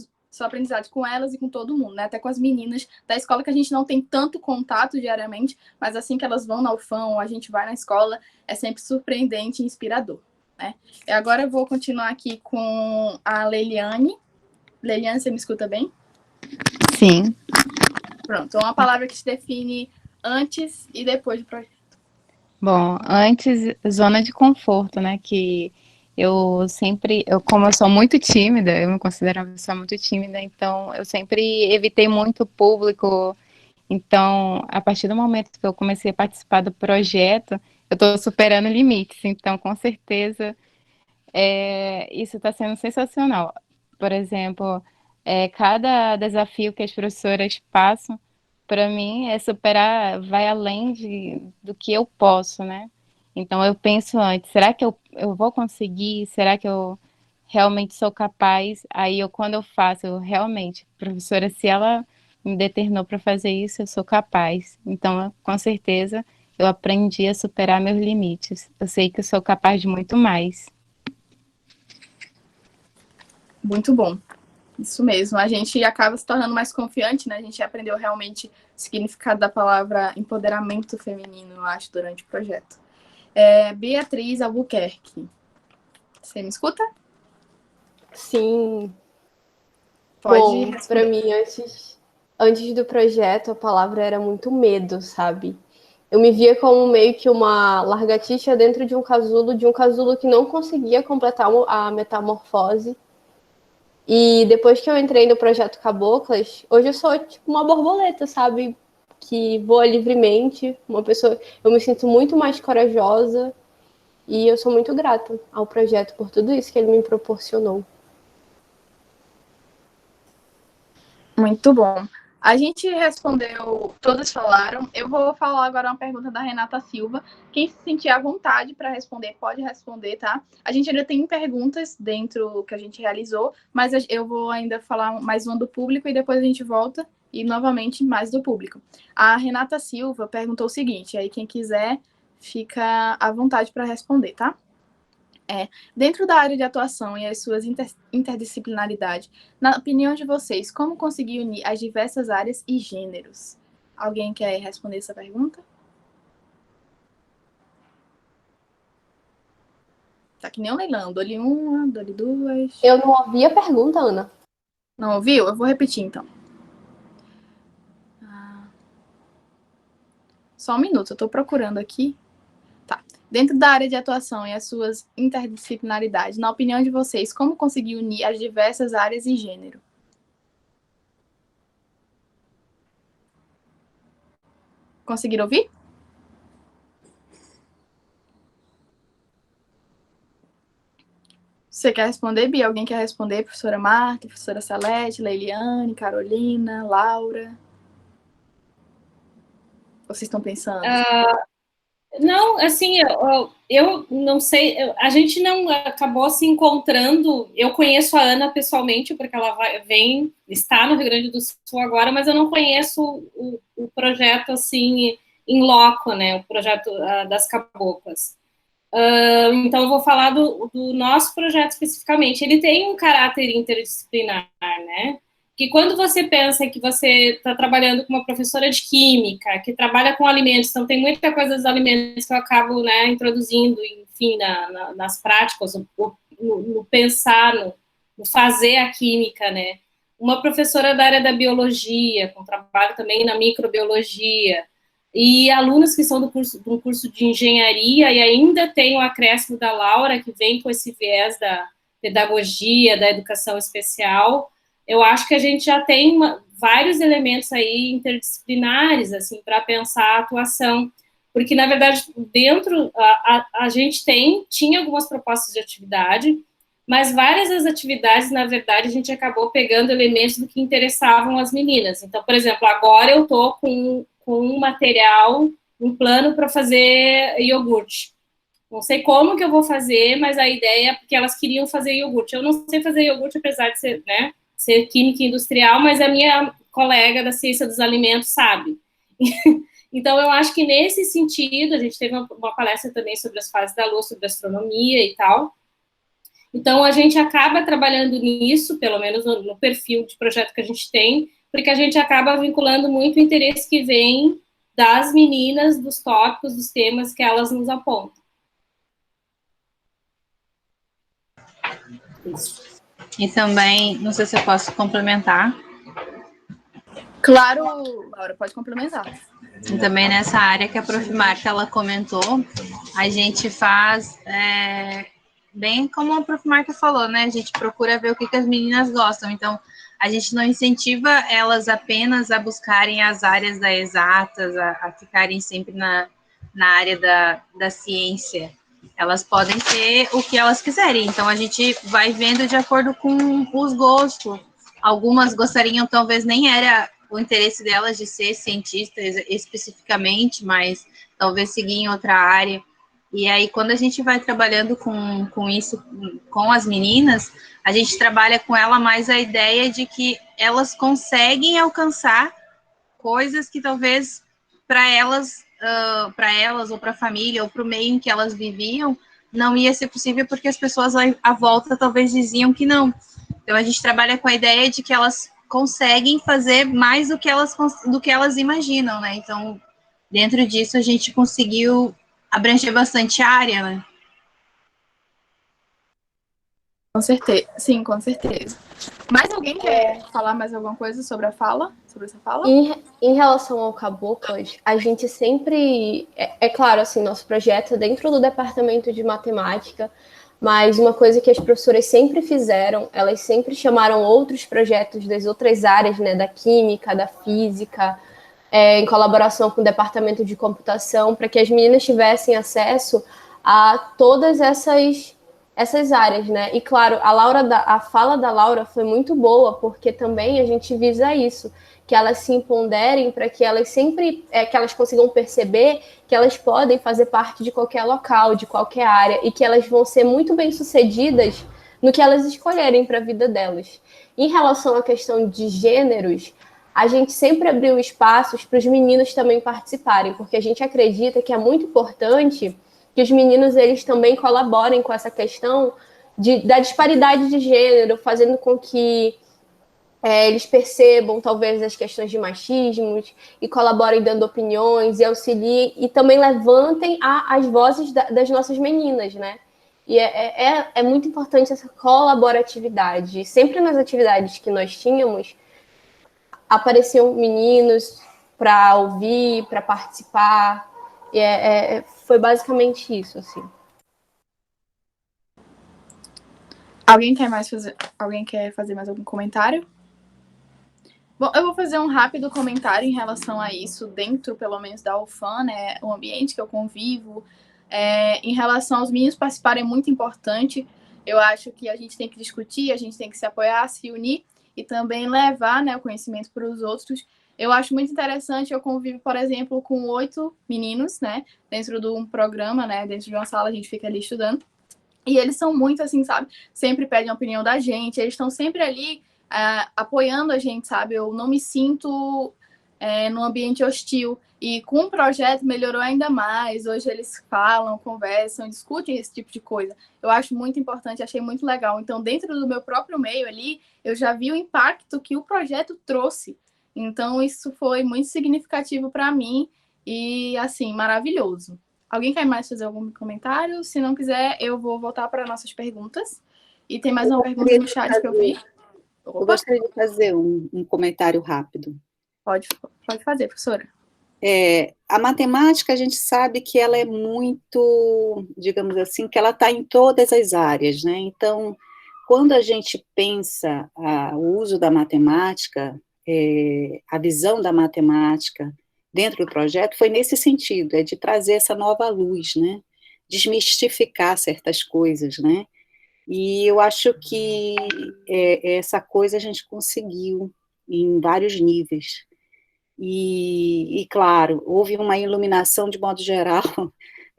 Speaker 1: com elas e com todo mundo, né? Até com as meninas da escola, que a gente não tem tanto contato diariamente, mas assim que elas vão na UFAM, a gente vai na escola, é sempre surpreendente e inspirador, né? E agora eu vou continuar aqui com a Leiliane. Leiliane, você me escuta bem?
Speaker 5: Sim.
Speaker 1: Pronto, então uma palavra que te define antes e depois do projeto.
Speaker 5: Bom, antes, zona de conforto, né? Que como eu sou muito tímida, eu me considero uma pessoa muito tímida, então eu sempre evitei muito público. Então, a partir do momento que eu comecei a participar do projeto, eu estou superando limites. Então, com certeza, isso está sendo sensacional. Por exemplo, cada desafio que as professoras passam, para mim, é superar, vai além do que eu posso, né? Então, eu penso antes, será que eu vou conseguir? Será que eu realmente sou capaz? Aí, quando eu faço, eu realmente, professora, se ela me determinou para fazer isso, eu sou capaz. Então, com certeza, eu aprendi a superar meus limites. Eu sei que eu sou capaz de muito mais.
Speaker 1: Muito bom. Isso mesmo, a gente acaba se tornando mais confiante, né? A gente aprendeu realmente o significado da palavra empoderamento feminino, eu acho, durante o projeto. Beatriz Albuquerque. Você me escuta?
Speaker 2: Sim.
Speaker 1: Pode
Speaker 2: Bom,
Speaker 1: responder.
Speaker 2: para mim, antes do projeto, a palavra era muito medo, sabe? Eu me via como meio que uma lagartixa dentro de um casulo que não conseguia completar a metamorfose. E depois que eu entrei no projeto Caboclas, hoje eu sou tipo uma borboleta, sabe? Que voa livremente, uma pessoa... Eu me sinto muito mais corajosa e eu sou muito grata ao projeto por tudo isso que ele me proporcionou.
Speaker 1: Muito bom. A gente respondeu, todas falaram. Eu vou falar agora uma pergunta da Renata Silva. Quem se sentir à vontade para responder, pode responder, tá? A gente ainda tem perguntas dentro que a gente realizou, mas eu vou ainda falar mais uma do público e depois a gente volta e novamente mais do público. A Renata Silva perguntou o seguinte, aí quem quiser fica à vontade para responder, tá? Dentro da área de atuação e as suas interdisciplinaridades, na opinião de vocês, como conseguir unir as diversas áreas e gêneros? Alguém quer responder essa pergunta? Tá que nem um leilão, dou-lhe uma, dou-lhe duas.
Speaker 2: Eu não ouvi a pergunta, Ana.
Speaker 1: Não ouviu? Eu vou repetir, então. Só um minuto, eu tô procurando aqui. Tá. Dentro da área de atuação e as suas interdisciplinaridades, na opinião de vocês, como conseguir unir as diversas áreas e gênero? Conseguiram ouvir? Você quer responder, Bia? Alguém quer responder? Professora Marta, professora Salete, Leiliane, Carolina, Laura? Vocês estão pensando?
Speaker 3: Não, assim, eu não sei, a gente não acabou se encontrando. Eu conheço a Ana pessoalmente, porque ela está no Rio Grande do Sul agora, mas eu não conheço o projeto, assim, em loco, né, o projeto das caboclas. Então, eu vou falar do nosso projeto especificamente. Ele tem um caráter interdisciplinar, né? Que quando você pensa que você está trabalhando com uma professora de química, que trabalha com alimentos, então tem muita coisa dos alimentos que eu acabo, né, introduzindo, enfim, nas práticas, no pensar, no fazer a química, né? Uma professora da área da biologia, com trabalho também na microbiologia, e alunos que são do curso de engenharia, e ainda tem o acréscimo da Laura, que vem com esse viés da pedagogia, da educação especial. Eu acho que a gente já tem vários elementos aí interdisciplinares, assim, para pensar a atuação, porque, na verdade, dentro, a gente tinha algumas propostas de atividade, mas várias das atividades, na verdade, a gente acabou pegando elementos do que interessavam as meninas. Então, por exemplo, agora eu estou com um material, um plano para fazer iogurte. Não sei como que eu vou fazer, mas a ideia é porque elas queriam fazer iogurte. Eu não sei fazer iogurte, apesar de ser, né, ser química industrial, mas a minha colega da ciência dos alimentos sabe. Então, eu acho que nesse sentido, a gente teve uma palestra também sobre as fases da lua, sobre astronomia e tal. Então, a gente acaba trabalhando nisso, pelo menos no perfil de projeto que a gente tem, porque a gente acaba vinculando muito o interesse que vem das meninas, dos tópicos, dos temas que elas nos apontam.
Speaker 7: Isso. E também, não sei se eu posso complementar.
Speaker 1: Claro, Laura, pode complementar.
Speaker 7: E também nessa área que a Prof. Marta, ela comentou, a gente faz, bem como a Prof. Marta falou, né? A gente procura ver o que as meninas gostam. Então, a gente não incentiva elas apenas a buscarem as áreas das exatas, a ficarem sempre na área da ciência. Elas podem ser o que elas quiserem. Então, a gente vai vendo de acordo com os gostos. Algumas gostariam, talvez nem era o interesse delas de ser cientistas especificamente, mas talvez seguir em outra área. E aí, quando a gente vai trabalhando com isso, com as meninas, a gente trabalha com ela mais a ideia de que elas conseguem alcançar coisas que talvez para elas ou para a família ou para o meio em que elas viviam, não ia ser possível porque as pessoas à volta talvez diziam que não. Então, a gente trabalha com a ideia de que elas conseguem fazer mais do que elas imaginam, né? Então, dentro disso, a gente conseguiu abranger bastante área, né?
Speaker 1: Com certeza, sim, com certeza. Mais alguém quer falar mais alguma coisa sobre essa fala?
Speaker 2: Em relação ao Caboclas, a gente sempre... É claro, assim, nosso projeto é dentro do departamento de matemática, mas uma coisa que as professoras sempre fizeram, elas sempre chamaram outros projetos das outras áreas, né, da química, da física, em colaboração com o departamento de computação, para que as meninas tivessem acesso a todas essas essas áreas, né? E claro, a fala da Laura foi muito boa, porque também a gente visa isso, que elas se empoderem para que elas sempre, que elas consigam perceber que elas podem fazer parte de qualquer local, de qualquer área, e que elas vão ser muito bem-sucedidas no que elas escolherem para a vida delas. Em relação à questão de gêneros, a gente sempre abriu espaços para os meninos também participarem, porque a gente acredita que é muito importante que os meninos eles também colaborem com essa questão da disparidade de gênero, fazendo com que eles percebam talvez as questões de machismos e colaborem dando opiniões e auxiliem e também levantem as vozes das nossas meninas, né? E é muito importante essa colaboratividade. Sempre nas atividades que nós tínhamos, apareciam meninos para ouvir, para participar. E foi basicamente isso, assim.
Speaker 1: Alguém quer fazer mais algum comentário? Bom, eu vou fazer um rápido comentário em relação a isso, dentro, pelo menos, da UFAM, né, o ambiente que eu convivo. Em relação aos meninos participarem, é muito importante. Eu acho que a gente tem que discutir, a gente tem que se apoiar, se unir e também levar, né, o conhecimento para os outros. Eu acho muito interessante, eu convivo, por exemplo, com 8 meninos, né, dentro de um programa, né, dentro de uma sala, a gente fica ali estudando. E eles são muito assim, sabe, sempre pedem a opinião da gente, eles estão sempre ali apoiando a gente, sabe? Eu não me sinto num ambiente hostil. E com o projeto melhorou ainda mais. Hoje eles falam, conversam, discutem esse tipo de coisa. Eu acho muito importante, achei muito legal. Então, dentro do meu próprio meio ali, eu já vi o impacto que o projeto trouxe. Então, isso foi muito significativo para mim e, assim, maravilhoso. Alguém quer mais fazer algum comentário? Se não quiser, eu vou voltar para nossas perguntas. E tem mais uma pergunta no chat que eu vi.
Speaker 4: Eu gostaria de fazer um comentário rápido.
Speaker 1: Pode fazer, professora.
Speaker 4: A matemática, a gente sabe que ela é muito, digamos assim, que ela está em todas as áreas, né? Então, quando a gente pensa o uso da matemática, a visão da matemática dentro do projeto foi nesse sentido, de trazer essa nova luz, né? Desmistificar certas coisas, né? E eu acho que essa coisa a gente conseguiu em vários níveis. E, claro, houve uma iluminação de modo geral.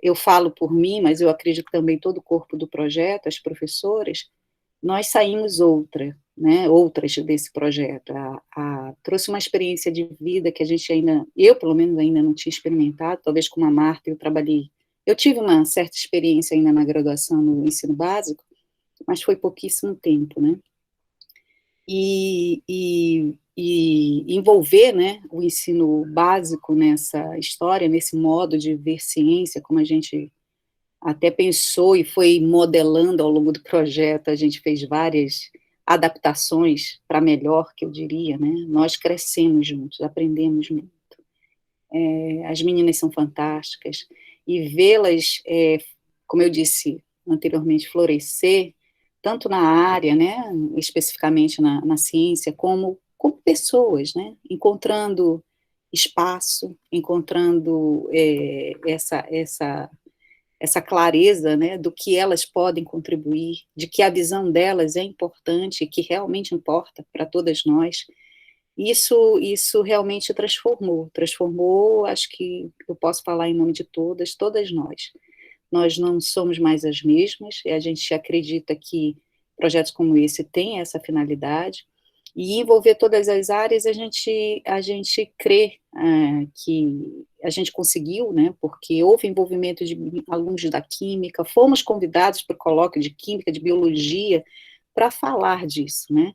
Speaker 4: Eu falo por mim, mas eu acredito também todo o corpo do projeto, as professoras, nós saímos outras desse projeto. Trouxe uma experiência de vida que a gente eu pelo menos ainda não tinha experimentado, talvez com a Marta eu tive uma certa experiência ainda na graduação no ensino básico, mas foi pouquíssimo tempo, né? E envolver, né, o ensino básico nessa história, nesse modo de ver ciência, como a gente até pensou e foi modelando ao longo do projeto, a gente fez várias adaptações para melhor, que eu diria, né? Nós crescemos juntos, aprendemos muito. As meninas são fantásticas, e vê-las, como eu disse anteriormente, florescer, tanto na área, né, especificamente na ciência, como pessoas, né, encontrando espaço, encontrando essa clareza, né, do que elas podem contribuir, de que a visão delas é importante, que realmente importa para todas nós. Isso realmente transformou, acho que eu posso falar em nome de todas nós. Nós não somos mais as mesmas, e a gente acredita que projetos como esse têm essa finalidade, e envolver todas as áreas, a gente crê que a gente conseguiu, né, porque houve envolvimento de alunos da química, fomos convidados para o colóquio de química, de biologia, para falar disso, né,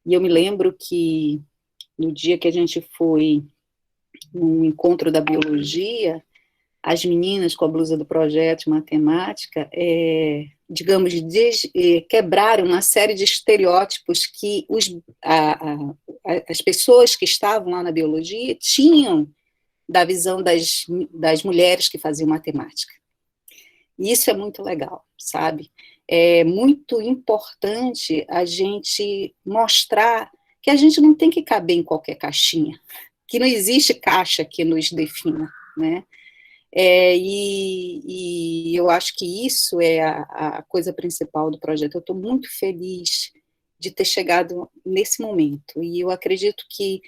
Speaker 4: e eu me lembro que no dia que a gente foi num encontro da biologia, as meninas com a blusa do projeto de matemática, digamos, quebraram uma série de estereótipos que as pessoas que estavam lá na biologia tinham da visão das mulheres que faziam matemática. E isso é muito legal, sabe? É muito importante a gente mostrar que a gente não tem que caber em qualquer caixinha, que não existe caixa que nos defina, né? E eu acho que isso é a coisa principal do projeto. Eu estou muito feliz de ter chegado nesse momento, e eu acredito que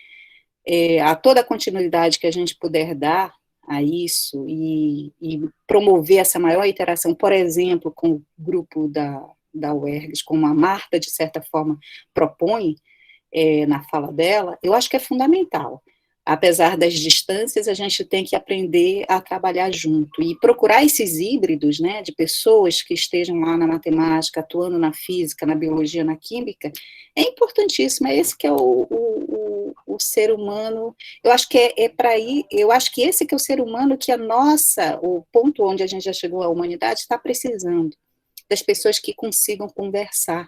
Speaker 4: a toda a continuidade que a gente puder dar a isso e promover essa maior interação, por exemplo, com o grupo da UERGS, como a Marta, de certa forma, propõe na fala dela, eu acho que é fundamental. Apesar das distâncias, a gente tem que aprender a trabalhar junto e procurar esses híbridos, né, de pessoas que estejam lá na matemática, atuando na física, na biologia, na química, é importantíssimo. É esse que é o ser humano. Eu acho que eu acho que esse que é o ser humano que o ponto onde a gente já chegou, a humanidade está precisando, das pessoas que consigam conversar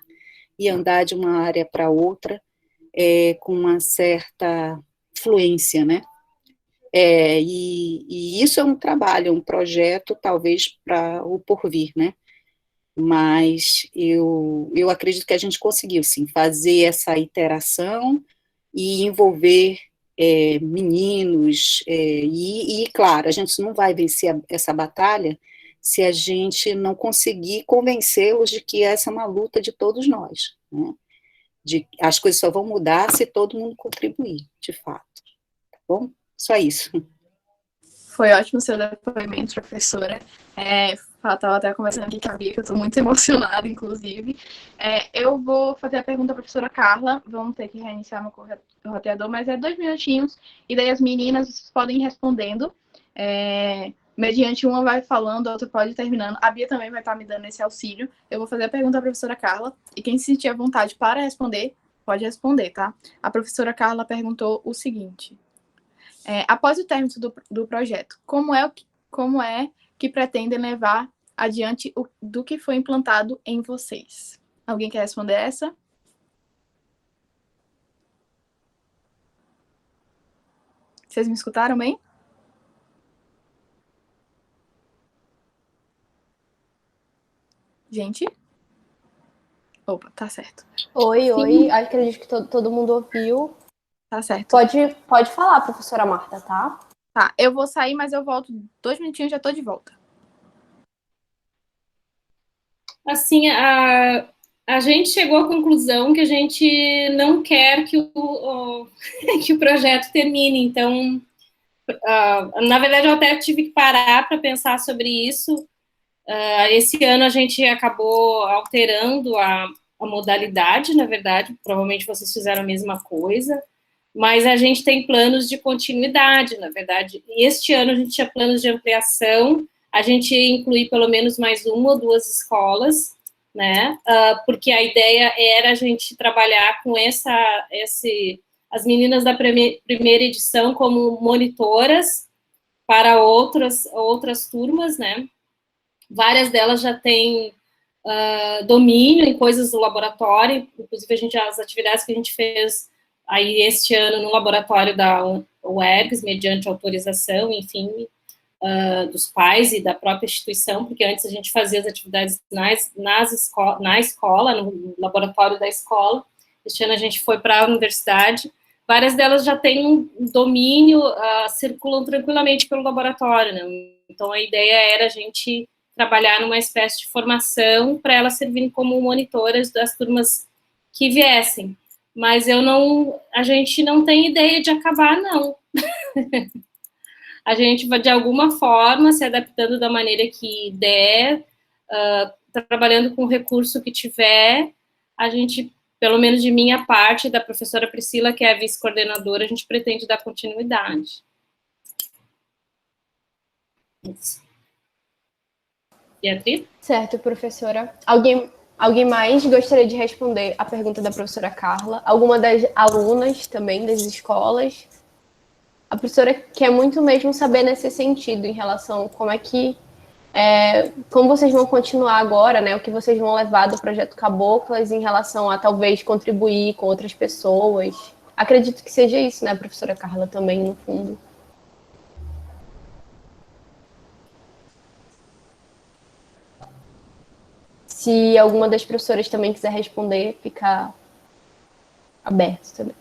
Speaker 4: e andar de uma área para outra com uma certa fluência, né? E isso é um trabalho, é um projeto, talvez, para o porvir, né? Mas eu acredito que a gente conseguiu, sim, fazer essa iteração e envolver meninos, claro, a gente não vai vencer essa batalha se a gente não conseguir convencê-los de que essa é uma luta de todos nós, né? As coisas só vão mudar se todo mundo contribuir, de fato. Tá bom? Só isso.
Speaker 1: Foi ótimo seu depoimento, professora. Estava até conversando aqui com a Bia, que eu estou muito emocionada, inclusive. Eu vou fazer a pergunta à professora Carla. Vamos ter que reiniciar meu roteador, mas 2 minutinhos. E daí as meninas podem ir respondendo. Mediante uma vai falando, a outra pode ir terminando. A Bia também vai estar me dando esse auxílio. Eu vou fazer a pergunta à professora Carla. E quem se sentir à vontade para responder, pode responder, tá? A professora Carla perguntou o seguinte. Após o término do projeto, como é que pretendem levar adiante do que foi implantado em vocês? Alguém quer responder essa? Vocês me escutaram bem? Gente? Opa, tá certo.
Speaker 2: Oi, acredito que todo mundo ouviu.
Speaker 1: Tá certo.
Speaker 2: Pode falar, professora Marta, tá?
Speaker 1: Tá, eu vou sair, mas eu volto 2 minutinhos e já tô de volta.
Speaker 3: Assim, a gente chegou à conclusão que a gente não quer que que o projeto termine, então, na verdade, eu até tive que parar para pensar sobre isso. Esse ano a gente acabou alterando a modalidade, na verdade, provavelmente vocês fizeram a mesma coisa, mas a gente tem planos de continuidade, na verdade, e este ano a gente tinha planos de ampliação, a gente ia incluir pelo menos mais 1 ou 2 escolas, né, porque a ideia era a gente trabalhar com as meninas da primeira edição como monitoras para outras turmas, né, várias delas já têm domínio em coisas do laboratório, inclusive as atividades que a gente fez aí este ano no laboratório da UERGS, mediante autorização, enfim, dos pais e da própria instituição, porque antes a gente fazia as atividades na escola, no laboratório da escola, este ano a gente foi para a universidade, várias delas já têm um domínio, circulam tranquilamente pelo laboratório, né? Então a ideia era a gente trabalhar numa espécie de formação para elas servirem como monitoras das turmas que viessem. Mas a gente não tem ideia de acabar, não. A gente vai, de alguma forma, se adaptando da maneira que der, trabalhando com o recurso que tiver, a gente, pelo menos de minha parte, da professora Priscila, que é a vice-coordenadora, a gente pretende dar continuidade. Isso. Beatriz?
Speaker 2: Certo, professora. Alguém mais gostaria de responder a pergunta da professora Carla? Alguma das alunas também das escolas? A professora quer muito mesmo saber nesse sentido, em relação como vocês vão continuar agora, né? O que vocês vão levar do projeto Caboclas em relação a talvez contribuir com outras pessoas. Acredito que seja isso, né, professora Carla, também, no fundo. Se alguma das professoras também quiser responder, fica aberto também.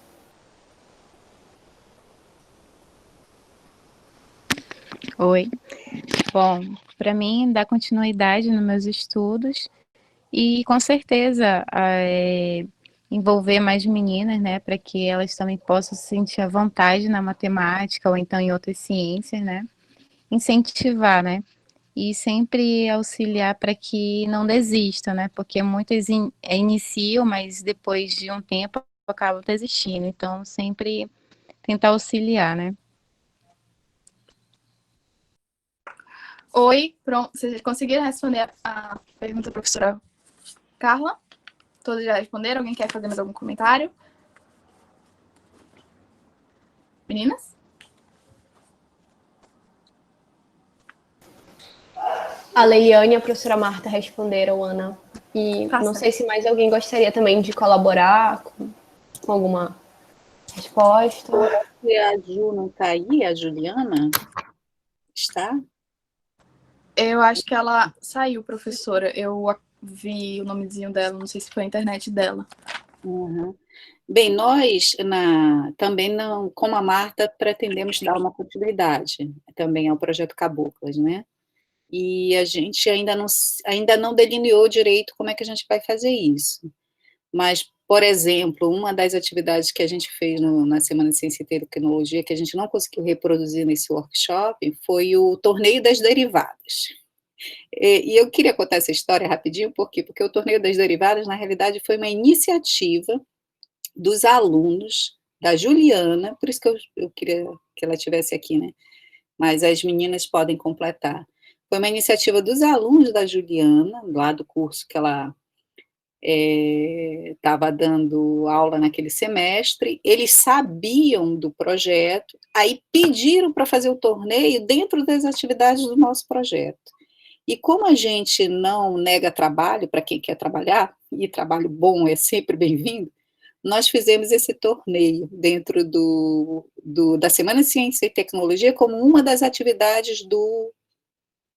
Speaker 5: Oi. Bom, para mim, dar continuidade nos meus estudos e, com certeza, envolver mais meninas, né, para que elas também possam sentir a vontade na matemática ou então em outras ciências, né, incentivar, né, e sempre auxiliar para que não desistam, né, porque muitas iniciam, mas depois de um tempo acabam desistindo, então sempre tentar auxiliar, né.
Speaker 1: Oi, pronto. Vocês conseguiram responder a pergunta da professora Carla? Todos já responderam? Alguém quer fazer mais algum comentário? Meninas?
Speaker 2: A Leiliane e a professora Marta responderam, Ana. E não sei se mais alguém gostaria também de colaborar com alguma resposta.
Speaker 4: A Ju não está aí? A Juliana? Está?
Speaker 1: Eu acho que ela saiu, professora. Eu vi o nomezinho dela, não sei se foi a internet dela.
Speaker 4: Uhum. Bem, nós também não, como a Marta, pretendemos dar uma continuidade também ao projeto Caboclas, né? E a gente ainda não delineou direito como é que a gente vai fazer isso. Mas, por exemplo, uma das atividades que a gente fez na Semana de Ciência e Tecnologia, que a gente não conseguiu reproduzir nesse workshop, foi o Torneio das Derivadas. E eu queria contar essa história rapidinho, por quê? Porque o Torneio das Derivadas, na realidade, foi uma iniciativa dos alunos da Juliana, por isso que eu queria que ela estivesse aqui, né? Mas as meninas podem completar. Foi uma iniciativa dos alunos da Juliana, lá do curso que ela estava dando aula naquele semestre. Eles sabiam do projeto, aí pediram para fazer o torneio dentro das atividades do nosso projeto. E como a gente não nega trabalho para quem quer trabalhar, e trabalho bom é sempre bem-vindo, nós fizemos esse torneio dentro da Semana de Ciência e Tecnologia como uma das atividades do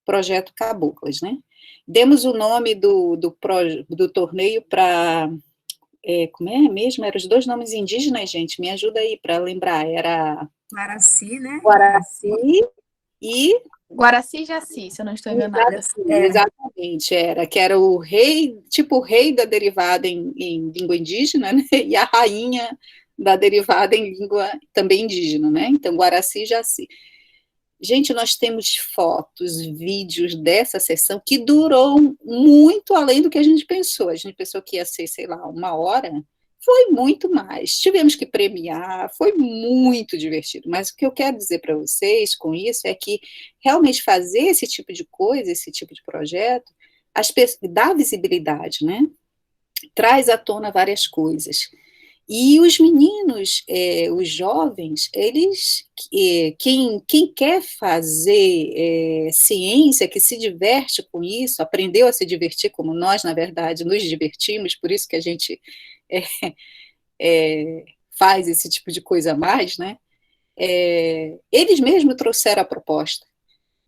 Speaker 4: projeto Caboclas, né? Demos o nome do torneio para... como é mesmo? Eram os dois nomes indígenas, gente, me ajuda aí para lembrar. Era...
Speaker 10: Guaraci, né?
Speaker 4: Guaraci e...
Speaker 1: Guaraci e Jaci, se eu não estou enganada.
Speaker 4: Exatamente, que era o rei, tipo o rei da derivada em língua indígena, né? E a rainha da derivada em língua também indígena, né? Então, Guaraci e Jaci. Gente, nós temos fotos, vídeos dessa sessão que durou muito além do que a gente pensou. A gente pensou que ia ser, sei lá, 1 hora. Foi muito mais. Tivemos que premiar, foi muito divertido. Mas o que eu quero dizer para vocês com isso é que realmente fazer esse tipo de coisa, esse tipo de projeto, dá visibilidade, né? Traz à tona várias coisas. E os meninos, os jovens, eles, quem quer fazer ciência, que se diverte com isso, aprendeu a se divertir como nós, na verdade, nos divertimos, por isso que a gente faz esse tipo de coisa a mais, né? Eles mesmos trouxeram a proposta.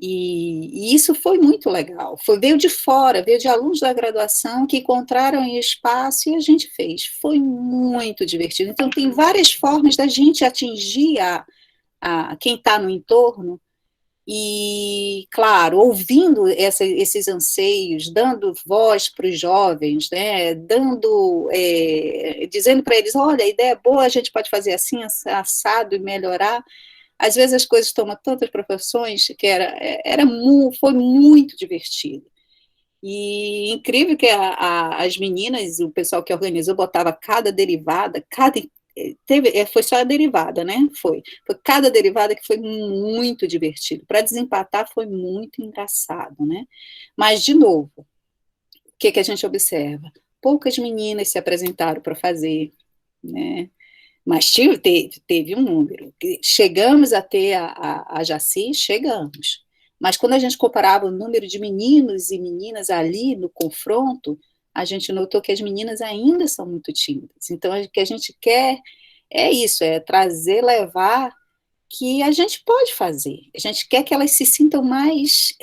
Speaker 4: E isso foi muito legal. Veio de fora, veio de alunos da graduação que encontraram em espaço e a gente fez. Foi muito divertido. Então, tem várias formas da gente atingir quem está no entorno e, claro, ouvindo esses anseios, dando voz para os jovens, né, dizendo para eles, olha, a ideia é boa, a gente pode fazer assim, assado e melhorar. Às vezes as coisas tomam tantas proporções que foi muito divertido. E incrível que as meninas, o pessoal que organizou, botava cada derivada, foi só a derivada, né? Foi cada derivada que foi muito divertido. Para desempatar foi muito engraçado, né? Mas, de novo, o que a gente observa? Poucas meninas se apresentaram para fazer, né? Mas teve um número. Chegamos a ter a Jaci, chegamos. Mas quando a gente comparava o número de meninos e meninas ali no confronto, a gente notou que as meninas ainda são muito tímidas. Então, o que a gente quer é isso, levar que a gente pode fazer. A gente quer que elas se sintam mais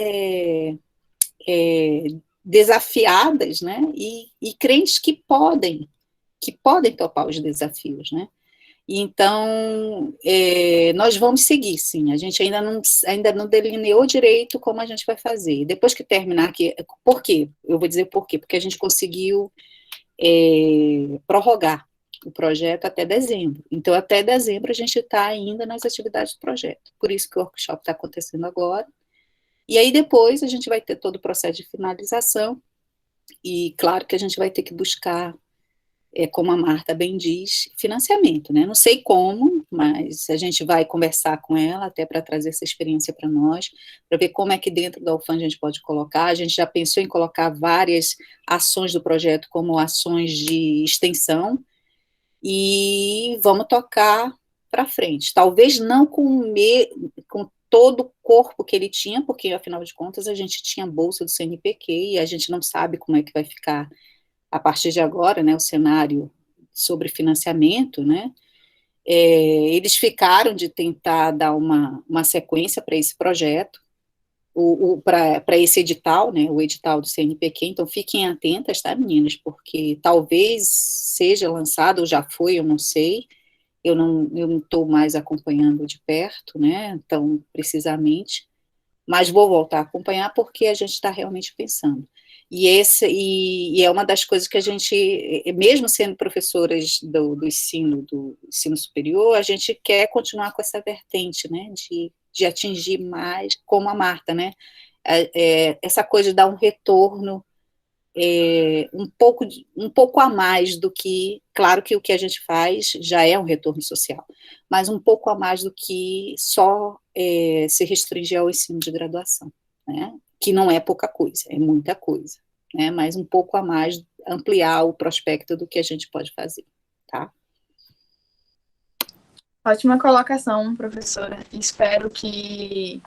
Speaker 4: desafiadas, né? E crentes que podem topar os desafios, né? E então, nós vamos seguir, sim. A gente ainda não delineou direito como a gente vai fazer. Depois que terminar aqui, por quê? Eu vou dizer por quê. Porque a gente conseguiu prorrogar o projeto até dezembro. Então, até dezembro, a gente está ainda nas atividades do projeto. Por isso que o workshop está acontecendo agora. E aí, depois, a gente vai ter todo o processo de finalização. E, claro, que a gente vai ter que buscar, como a Marta bem diz, financiamento, né? Não sei como, mas a gente vai conversar com ela até para trazer essa experiência para nós, para ver como é que dentro da UFAM a gente pode colocar. A gente já pensou em colocar várias ações do projeto como ações de extensão, e vamos tocar para frente. Talvez não com todo o corpo que ele tinha, porque, afinal de contas, a gente tinha bolsa do CNPq e a gente não sabe como é que vai ficar a partir de agora, né, o cenário sobre financiamento, né. Eles ficaram de tentar dar uma sequência para esse projeto, para esse edital, né, o edital do CNPq, então fiquem atentas, tá, meninas, porque talvez seja lançado, ou já foi, eu não sei, eu não estou mais acompanhando de perto, né, tão precisamente, mas vou voltar a acompanhar porque a gente está realmente pensando. E é uma das coisas que a gente, mesmo sendo professoras do ensino superior, a gente quer continuar com essa vertente, né, de atingir mais, como a Marta, né, essa coisa de dar um retorno um pouco a mais do que, claro que o que a gente faz já é um retorno social, mas um pouco a mais do que só se restringir ao ensino de graduação, né? Que não é pouca coisa, é muita coisa, né? Mas um pouco a mais, ampliar o prospecto do que a gente pode fazer, tá?
Speaker 1: Ótima colocação, professora. Espero que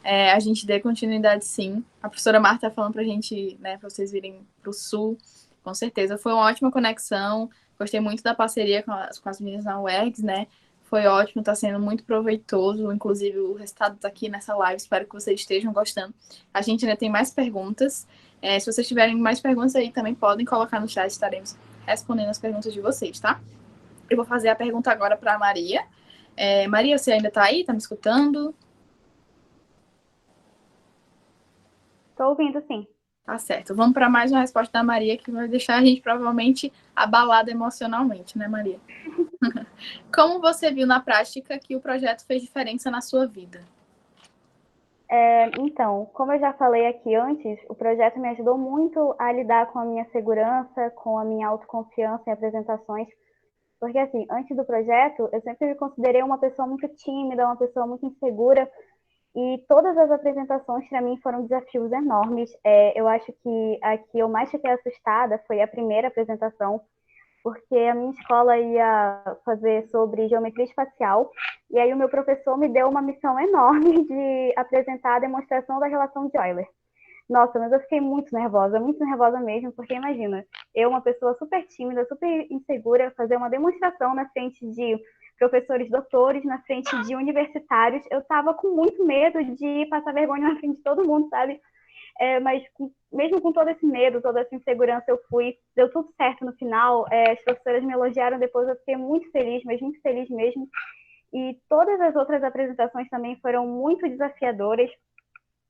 Speaker 1: a gente dê continuidade, sim. A professora Marta falando para a gente, né, para vocês virem para o Sul, com certeza. Foi uma ótima conexão. Gostei muito da parceria com as meninas na UERGS, né? Foi ótimo, está sendo muito proveitoso. Inclusive, o resultado está aqui nessa live. Espero que vocês estejam gostando. A gente ainda tem mais perguntas. Se vocês tiverem mais perguntas aí, também podem colocar no chat. Estaremos respondendo as perguntas de vocês, tá? Eu vou fazer a pergunta agora para a Maria. Maria, você ainda está aí? Está me escutando?
Speaker 9: Estou ouvindo, sim.
Speaker 1: Tá certo. Vamos para mais uma resposta da Maria, que vai deixar a gente provavelmente abalada emocionalmente, né, Maria? Como você viu na prática que o projeto fez diferença na sua vida?
Speaker 9: Então, como eu já falei aqui antes, o projeto me ajudou muito a lidar com a minha segurança, com a minha autoconfiança em apresentações, porque, assim, antes do projeto, eu sempre me considerei uma pessoa muito tímida, uma pessoa muito insegura, e todas as apresentações, para mim, foram desafios enormes. Eu acho que a que eu mais fiquei assustada foi a primeira apresentação, porque a minha escola ia fazer sobre geometria espacial, e aí o meu professor me deu uma missão enorme de apresentar a demonstração da relação de Euler. Nossa, mas eu fiquei muito nervosa mesmo, porque imagina, eu, uma pessoa super tímida, super insegura, fazer uma demonstração na frente de professores doutores, na frente de universitários, eu tava com muito medo de passar vergonha na frente de todo mundo, sabe? Mas mesmo com todo esse medo, toda essa insegurança, eu fui, deu tudo certo no final, as professoras me elogiaram depois, eu fiquei muito feliz, mas muito feliz mesmo. E todas as outras apresentações também foram muito desafiadoras,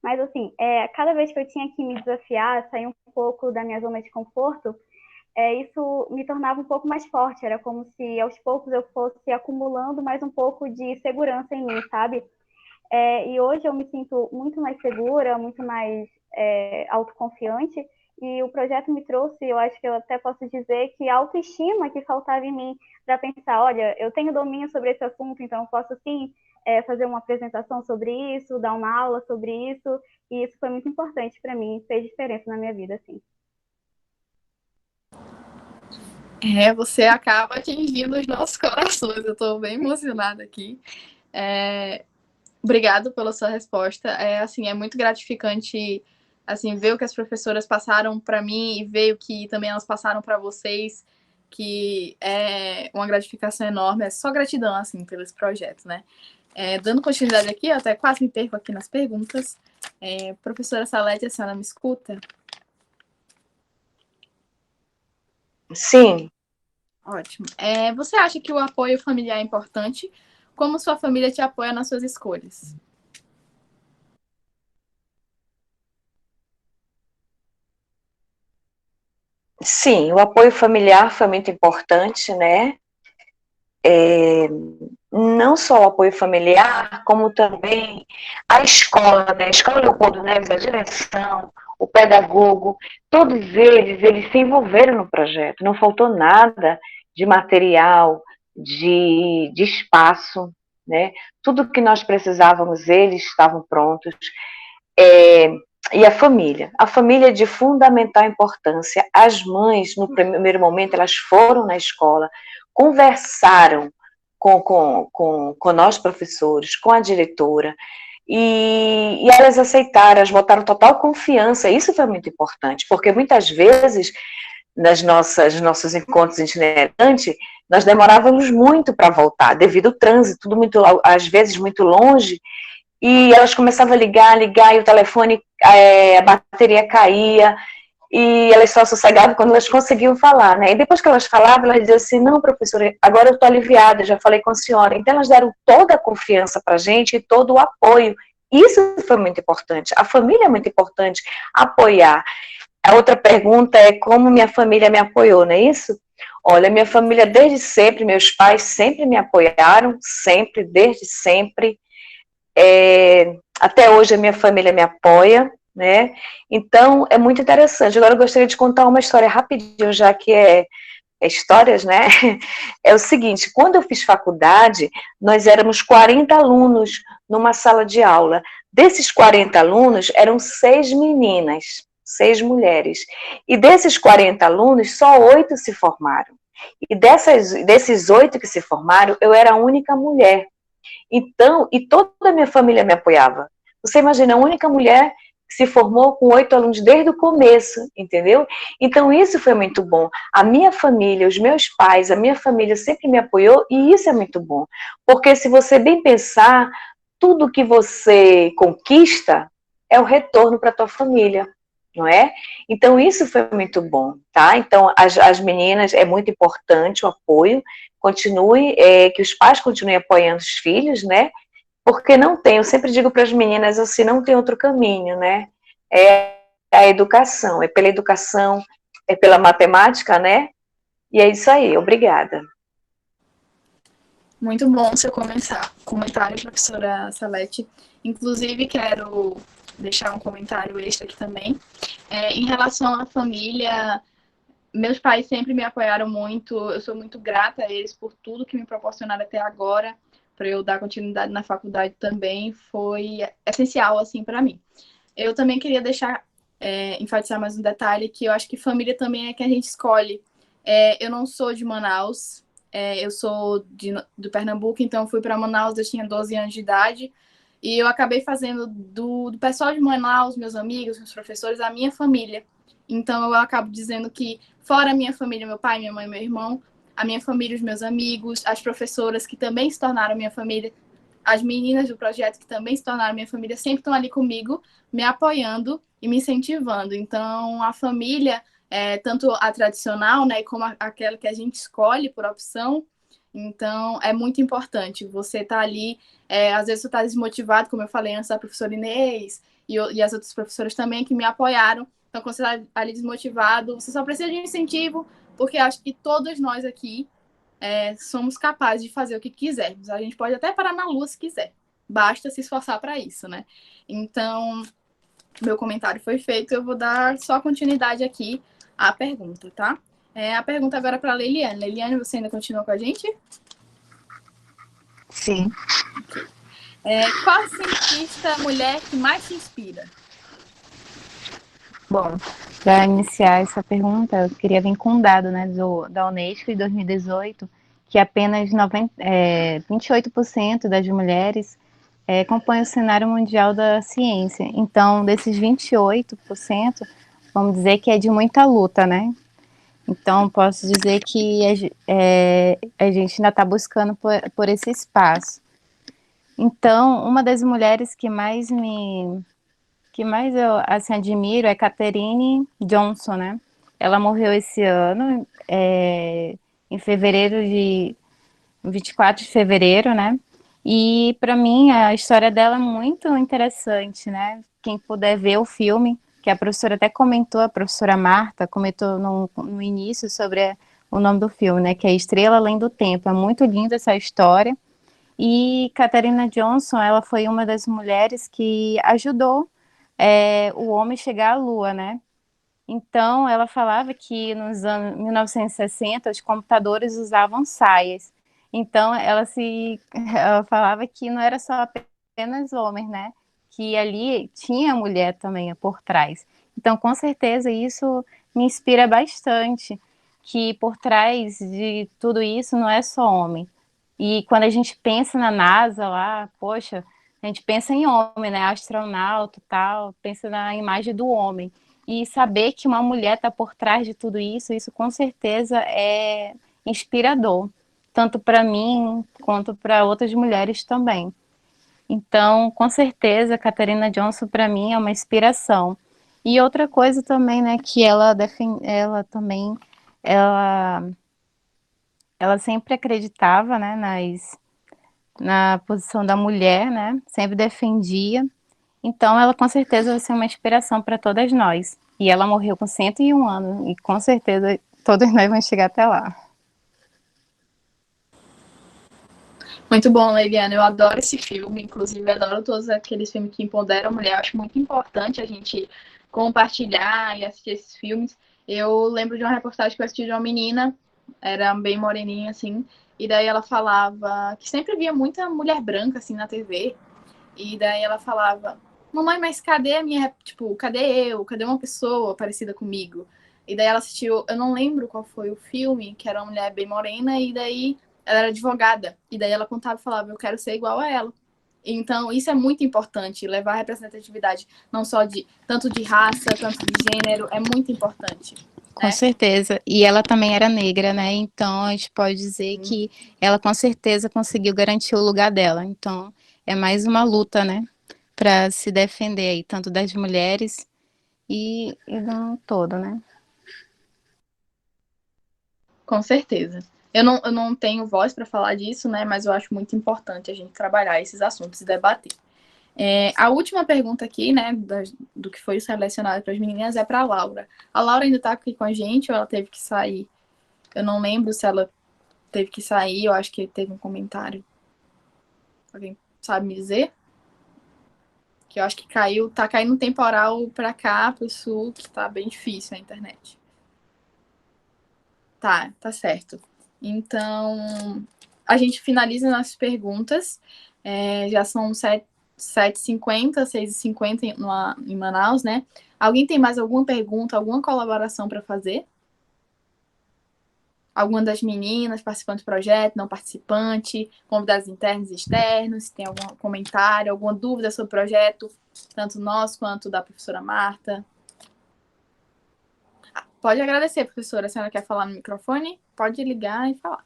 Speaker 9: mas assim, cada vez que eu tinha que me desafiar, sair um pouco da minha zona de conforto, isso me tornava um pouco mais forte, era como se aos poucos eu fosse acumulando mais um pouco de segurança em mim, sabe? E hoje eu me sinto muito mais segura, muito mais autoconfiante, e o projeto me trouxe, eu acho que eu até posso dizer que a autoestima que faltava em mim para pensar, olha, eu tenho domínio sobre esse assunto, então eu posso sim fazer uma apresentação sobre isso, dar uma aula sobre isso, e isso foi muito importante para mim, fez diferença na minha vida, assim.
Speaker 1: Você acaba atingindo os nossos corações, eu estou bem emocionada aqui. Obrigado pela sua resposta. Assim, é muito gratificante assim, ver o que as professoras passaram para mim e ver o que também elas passaram para vocês, que é uma gratificação enorme. É só gratidão, assim, pelo esse projeto, né? Dando continuidade aqui, eu até quase me perco aqui nas perguntas. Professora Salete, a senhora me escuta?
Speaker 8: Sim.
Speaker 1: Ótimo. Você acha que o apoio familiar é importante? Como sua família te apoia nas suas escolhas?
Speaker 8: Sim, o apoio familiar foi muito importante, né? Não só o apoio familiar, como também a escola, né? A Escola Leopoldo Neves, a direção, o pedagogo, todos eles se envolveram no projeto. Não faltou nada de material, de espaço, né? Tudo que nós precisávamos, eles estavam prontos. E a família é de fundamental importância. As mães, no primeiro momento, elas foram na escola, conversaram com nós professores, com a diretora, e elas aceitaram, elas botaram total confiança. Isso foi muito importante, porque muitas vezes, nossos encontros itinerantes, nós demorávamos muito para voltar, devido ao trânsito, tudo muito, às vezes muito longe, e elas começavam a ligar, e o telefone, a bateria caía, e elas só sossegavam quando elas conseguiam falar, né? E depois que elas falavam, elas diziam assim, não, professora, agora eu estou aliviada, já falei com a senhora. Então, elas deram toda a confiança para a gente e todo o apoio. Isso foi muito importante. A família é muito importante, apoiar. A outra pergunta é como minha família me apoiou, não é isso? Olha, minha família desde sempre, meus pais sempre me apoiaram, sempre, desde sempre. Até hoje a minha família me apoia, né? Então é muito interessante. Agora eu gostaria de contar uma história rapidinho, já que é histórias, né? É o seguinte, quando eu fiz faculdade, nós éramos 40 alunos numa sala de aula. Desses 40 alunos, eram 6 meninas, 6 mulheres. E desses 40 alunos, só 8 se formaram. E desses 8 que se formaram, eu era a única mulher. Então, e toda a minha família me apoiava. Você imagina, a única mulher que se formou com 8 alunos desde o começo, entendeu? Então, isso foi muito bom. A minha família, os meus pais, a minha família sempre me apoiou e isso é muito bom. Porque se você bem pensar, tudo que você conquista é o retorno para a tua família, não é? Então, isso foi muito bom, tá? Então, as meninas, é muito importante o apoio, continue, que os pais continuem apoiando os filhos, né? Porque não tem, eu sempre digo para as meninas assim, não tem outro caminho, né? É a educação, é pela educação, é pela matemática, né? E é isso aí, obrigada.
Speaker 1: Muito bom seu comentário, professora Salete. Inclusive, quero deixar um comentário extra aqui também. Em relação à família, meus pais sempre me apoiaram muito, eu sou muito grata a eles por tudo que me proporcionaram até agora, para eu dar continuidade na faculdade também, foi essencial, assim, para mim. Eu também queria enfatizar mais um detalhe, que eu acho que família também é que a gente escolhe. Eu não sou de Manaus, eu sou do Pernambuco, então fui para Manaus, eu tinha 12 anos de idade, e eu acabei fazendo do pessoal de Manaus, meus amigos, meus professores, a minha família. Então eu acabo dizendo que, fora a minha família, meu pai, minha mãe, meu irmão, a minha família, os meus amigos, as professoras que também se tornaram minha família, as meninas do projeto que também se tornaram minha família, sempre estão ali comigo, me apoiando e me incentivando. Então, a família, tanto a tradicional, né, como aquela que a gente escolhe por opção, então é muito importante. Você tá ali, às vezes você está desmotivado, como eu falei antes da professora Inês, e as outras professoras também que me apoiaram. Então, quando você está ali desmotivado, você só precisa de um incentivo, porque acho que todos nós aqui somos capazes de fazer o que quisermos. A gente pode até parar na lua se quiser. Basta se esforçar para isso, né? Então, meu comentário foi feito. Eu vou dar só continuidade aqui à pergunta, tá? A pergunta agora para a Leiliane. Leiliane, você ainda continua com a gente?
Speaker 12: Sim.
Speaker 1: Qual a cientista mulher que mais te inspira?
Speaker 5: Bom, para iniciar essa pergunta, eu queria vir com um dado, né, da Unesco de 2018, que apenas 28% das mulheres compõem o cenário mundial da ciência. Então, desses 28%, vamos dizer que é de muita luta, né? Então, posso dizer que a gente ainda está buscando por esse espaço. Então, uma das mulheres que mais eu assim, admiro é Katherine Johnson, né? Ela morreu esse ano, em fevereiro de 24 de fevereiro, né? E para mim a história dela é muito interessante, né? Quem puder ver o filme, que a professora até comentou, a professora Marta comentou no início sobre o nome do filme, né? Que é Estrela Além do Tempo. É muito linda essa história. E Katharina Johnson, ela foi uma das mulheres que ajudou o homem chegar à Lua, né? Então, ela falava que nos anos 1960 os computadores usavam saias. Então, ela falava que não era só apenas homens, né? Que ali tinha mulher também por trás. Então, com certeza, isso me inspira bastante, que por trás de tudo isso não é só homem. E quando a gente pensa na NASA lá, poxa, a gente pensa em homem, né? Astronauta e tal, pensa na imagem do homem. E saber que uma mulher está por trás de tudo isso, isso com certeza é inspirador, tanto para mim quanto para outras mulheres também. Então, com certeza, Katharina Johnson para mim é uma inspiração. E outra coisa também, né, que ela ela sempre acreditava, né, na posição da mulher, né, sempre defendia. Então, ela com certeza vai ser uma inspiração para todas nós. E ela morreu com 101 anos, e com certeza todos nós vamos chegar até lá.
Speaker 1: Muito bom, Leiliana. Eu adoro esse filme, inclusive adoro todos aqueles filmes que empoderam a mulher. Eu acho muito importante a gente compartilhar e assistir esses filmes. Eu lembro de uma reportagem que eu assisti de uma menina, era bem moreninha, assim, e daí ela falava que sempre via muita mulher branca, assim, na TV, e daí ela falava, mamãe, mas cadê a minha, tipo, cadê eu? Cadê uma pessoa parecida comigo? E daí ela assistiu, eu não lembro qual foi o filme, que era uma mulher bem morena, e daí ela era advogada. E daí ela contava e falava, eu quero ser igual a ela. Então, isso é muito importante, levar a representatividade, não só tanto de raça, tanto de gênero, é muito importante.
Speaker 5: Com certeza. E ela também era negra, né? Então, a gente pode dizer que ela com certeza conseguiu garantir o lugar dela. Então, é mais uma luta, né? Para se defender aí, tanto das mulheres e do todo, né?
Speaker 1: Com certeza. Eu não tenho voz para falar disso, né? Mas eu acho muito importante a gente trabalhar esses assuntos e debater. A última pergunta aqui, né, do que foi selecionado para as meninas é para a Laura. A Laura ainda está aqui com a gente ou ela teve que sair? Eu não lembro se ela teve que sair, eu acho que teve um comentário. Alguém sabe me dizer? Que eu acho que tá caindo um temporal para cá, para o sul, que tá bem difícil a internet. Tá certo. Então, a gente finaliza nossas perguntas. Já são 7h50, 6h50 em Manaus, né? Alguém tem mais alguma pergunta, alguma colaboração para fazer? Alguma das meninas, participante do projeto, não participante, convidados internos e externos, se tem algum comentário, alguma dúvida sobre o projeto, tanto nosso quanto da professora Marta? Pode agradecer, professora. A senhora quer falar no microfone? Pode ligar e falar.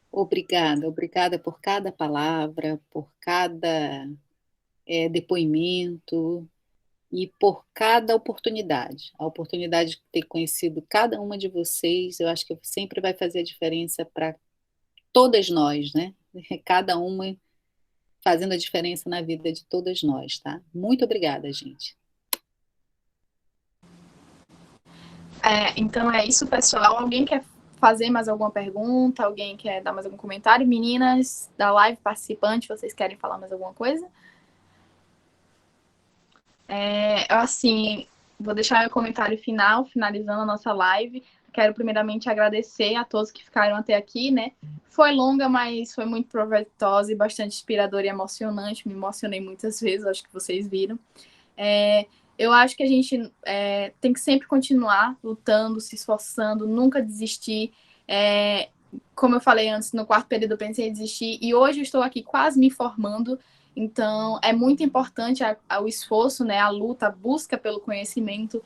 Speaker 4: Obrigada por cada palavra, por cada depoimento e por cada oportunidade. A oportunidade de ter conhecido cada uma de vocês, eu acho que sempre vai fazer a diferença para todas nós, né? Cada uma fazendo a diferença na vida de todas nós, tá? Muito obrigada, gente.
Speaker 1: Então é isso, pessoal. Alguém quer fazer mais alguma pergunta? Alguém quer dar mais algum comentário? Meninas da live participante, vocês querem falar mais alguma coisa? Assim, vou deixar meu comentário final, finalizando a nossa live. Quero primeiramente agradecer a todos que ficaram até aqui, né? Foi longa, mas foi muito proveitosa e bastante inspiradora e emocionante. Me emocionei muitas vezes, acho que vocês viram. Eu acho que a gente tem que sempre continuar lutando, se esforçando, nunca desistir. Como eu falei antes, no quarto período eu pensei em desistir e hoje eu estou aqui quase me formando. Então, é muito importante o esforço, né, a luta, a busca pelo conhecimento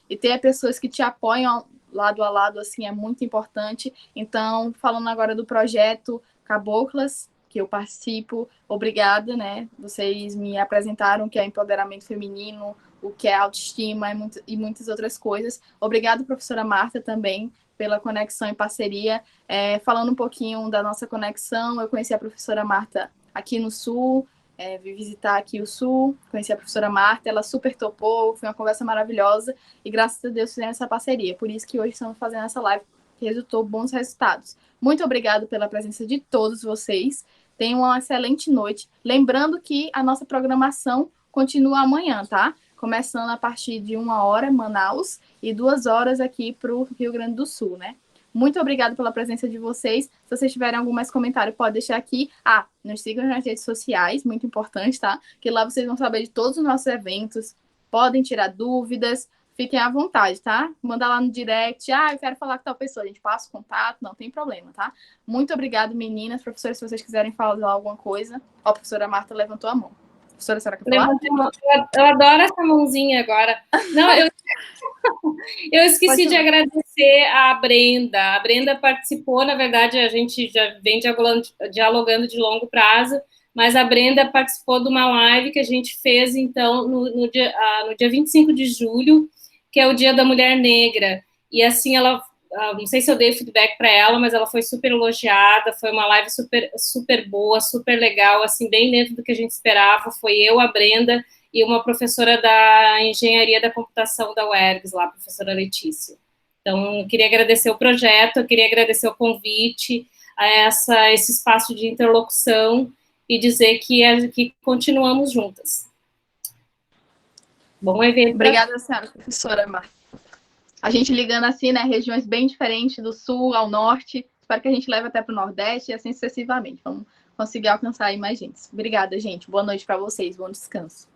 Speaker 1: e ter pessoas que te apoiam lado a lado, assim, é muito importante. Então, falando agora do projeto Caboclas, que eu participo, obrigada, né? Vocês me apresentaram que é empoderamento feminino, o que é autoestima e muitas outras coisas. Obrigado, professora Marta, também, pela conexão e parceria. Falando um pouquinho da nossa conexão, eu conheci a professora Marta aqui no Sul, vim visitar aqui o Sul, conheci a professora Marta, ela super topou, foi uma conversa maravilhosa, e graças a Deus fizemos essa parceria. Por isso que hoje estamos fazendo essa live, que resultou bons resultados. Muito obrigado pela presença de todos vocês. Tenham uma excelente noite. Lembrando que a nossa programação continua amanhã, tá? Começando a partir de 1h, Manaus, e 2h aqui para o Rio Grande do Sul, né? Muito obrigada pela presença de vocês. Se vocês tiverem algum mais comentário, pode deixar aqui. Nos sigam nas redes sociais, muito importante, tá? Que lá vocês vão saber de todos os nossos eventos, podem tirar dúvidas, fiquem à vontade, tá? Manda lá no direct, eu quero falar com tal pessoa, a gente passa o contato, não tem problema, tá? Muito obrigada, meninas, professores, se vocês quiserem falar alguma coisa. Ó, a professora Marta levantou a mão. Professora, será que eu falar?
Speaker 3: Eu adoro essa mãozinha agora. Não, eu esqueci de agradecer a Brenda. A Brenda participou, na verdade, a gente já vem dialogando de longo prazo, mas a Brenda participou de uma live que a gente fez, então, no dia 25 de julho, que é o Dia da Mulher Negra. E, assim, ela... não sei se eu dei feedback para ela, mas ela foi super elogiada, foi uma live super, super boa, super legal, assim, bem dentro do que a gente esperava. Foi eu, a Brenda e uma professora da Engenharia da Computação da UERGS, lá, a professora Letícia. Então, eu queria agradecer o projeto, eu queria agradecer o convite, a esse espaço de interlocução e dizer que continuamos juntas. Bom evento.
Speaker 1: Obrigada, senhora professora Marta. A gente ligando assim, né, regiões bem diferentes, do sul ao norte. Espero que a gente leve até para o Nordeste e assim sucessivamente. Vamos conseguir alcançar aí mais gente. Obrigada, gente. Boa noite para vocês. Bom descanso.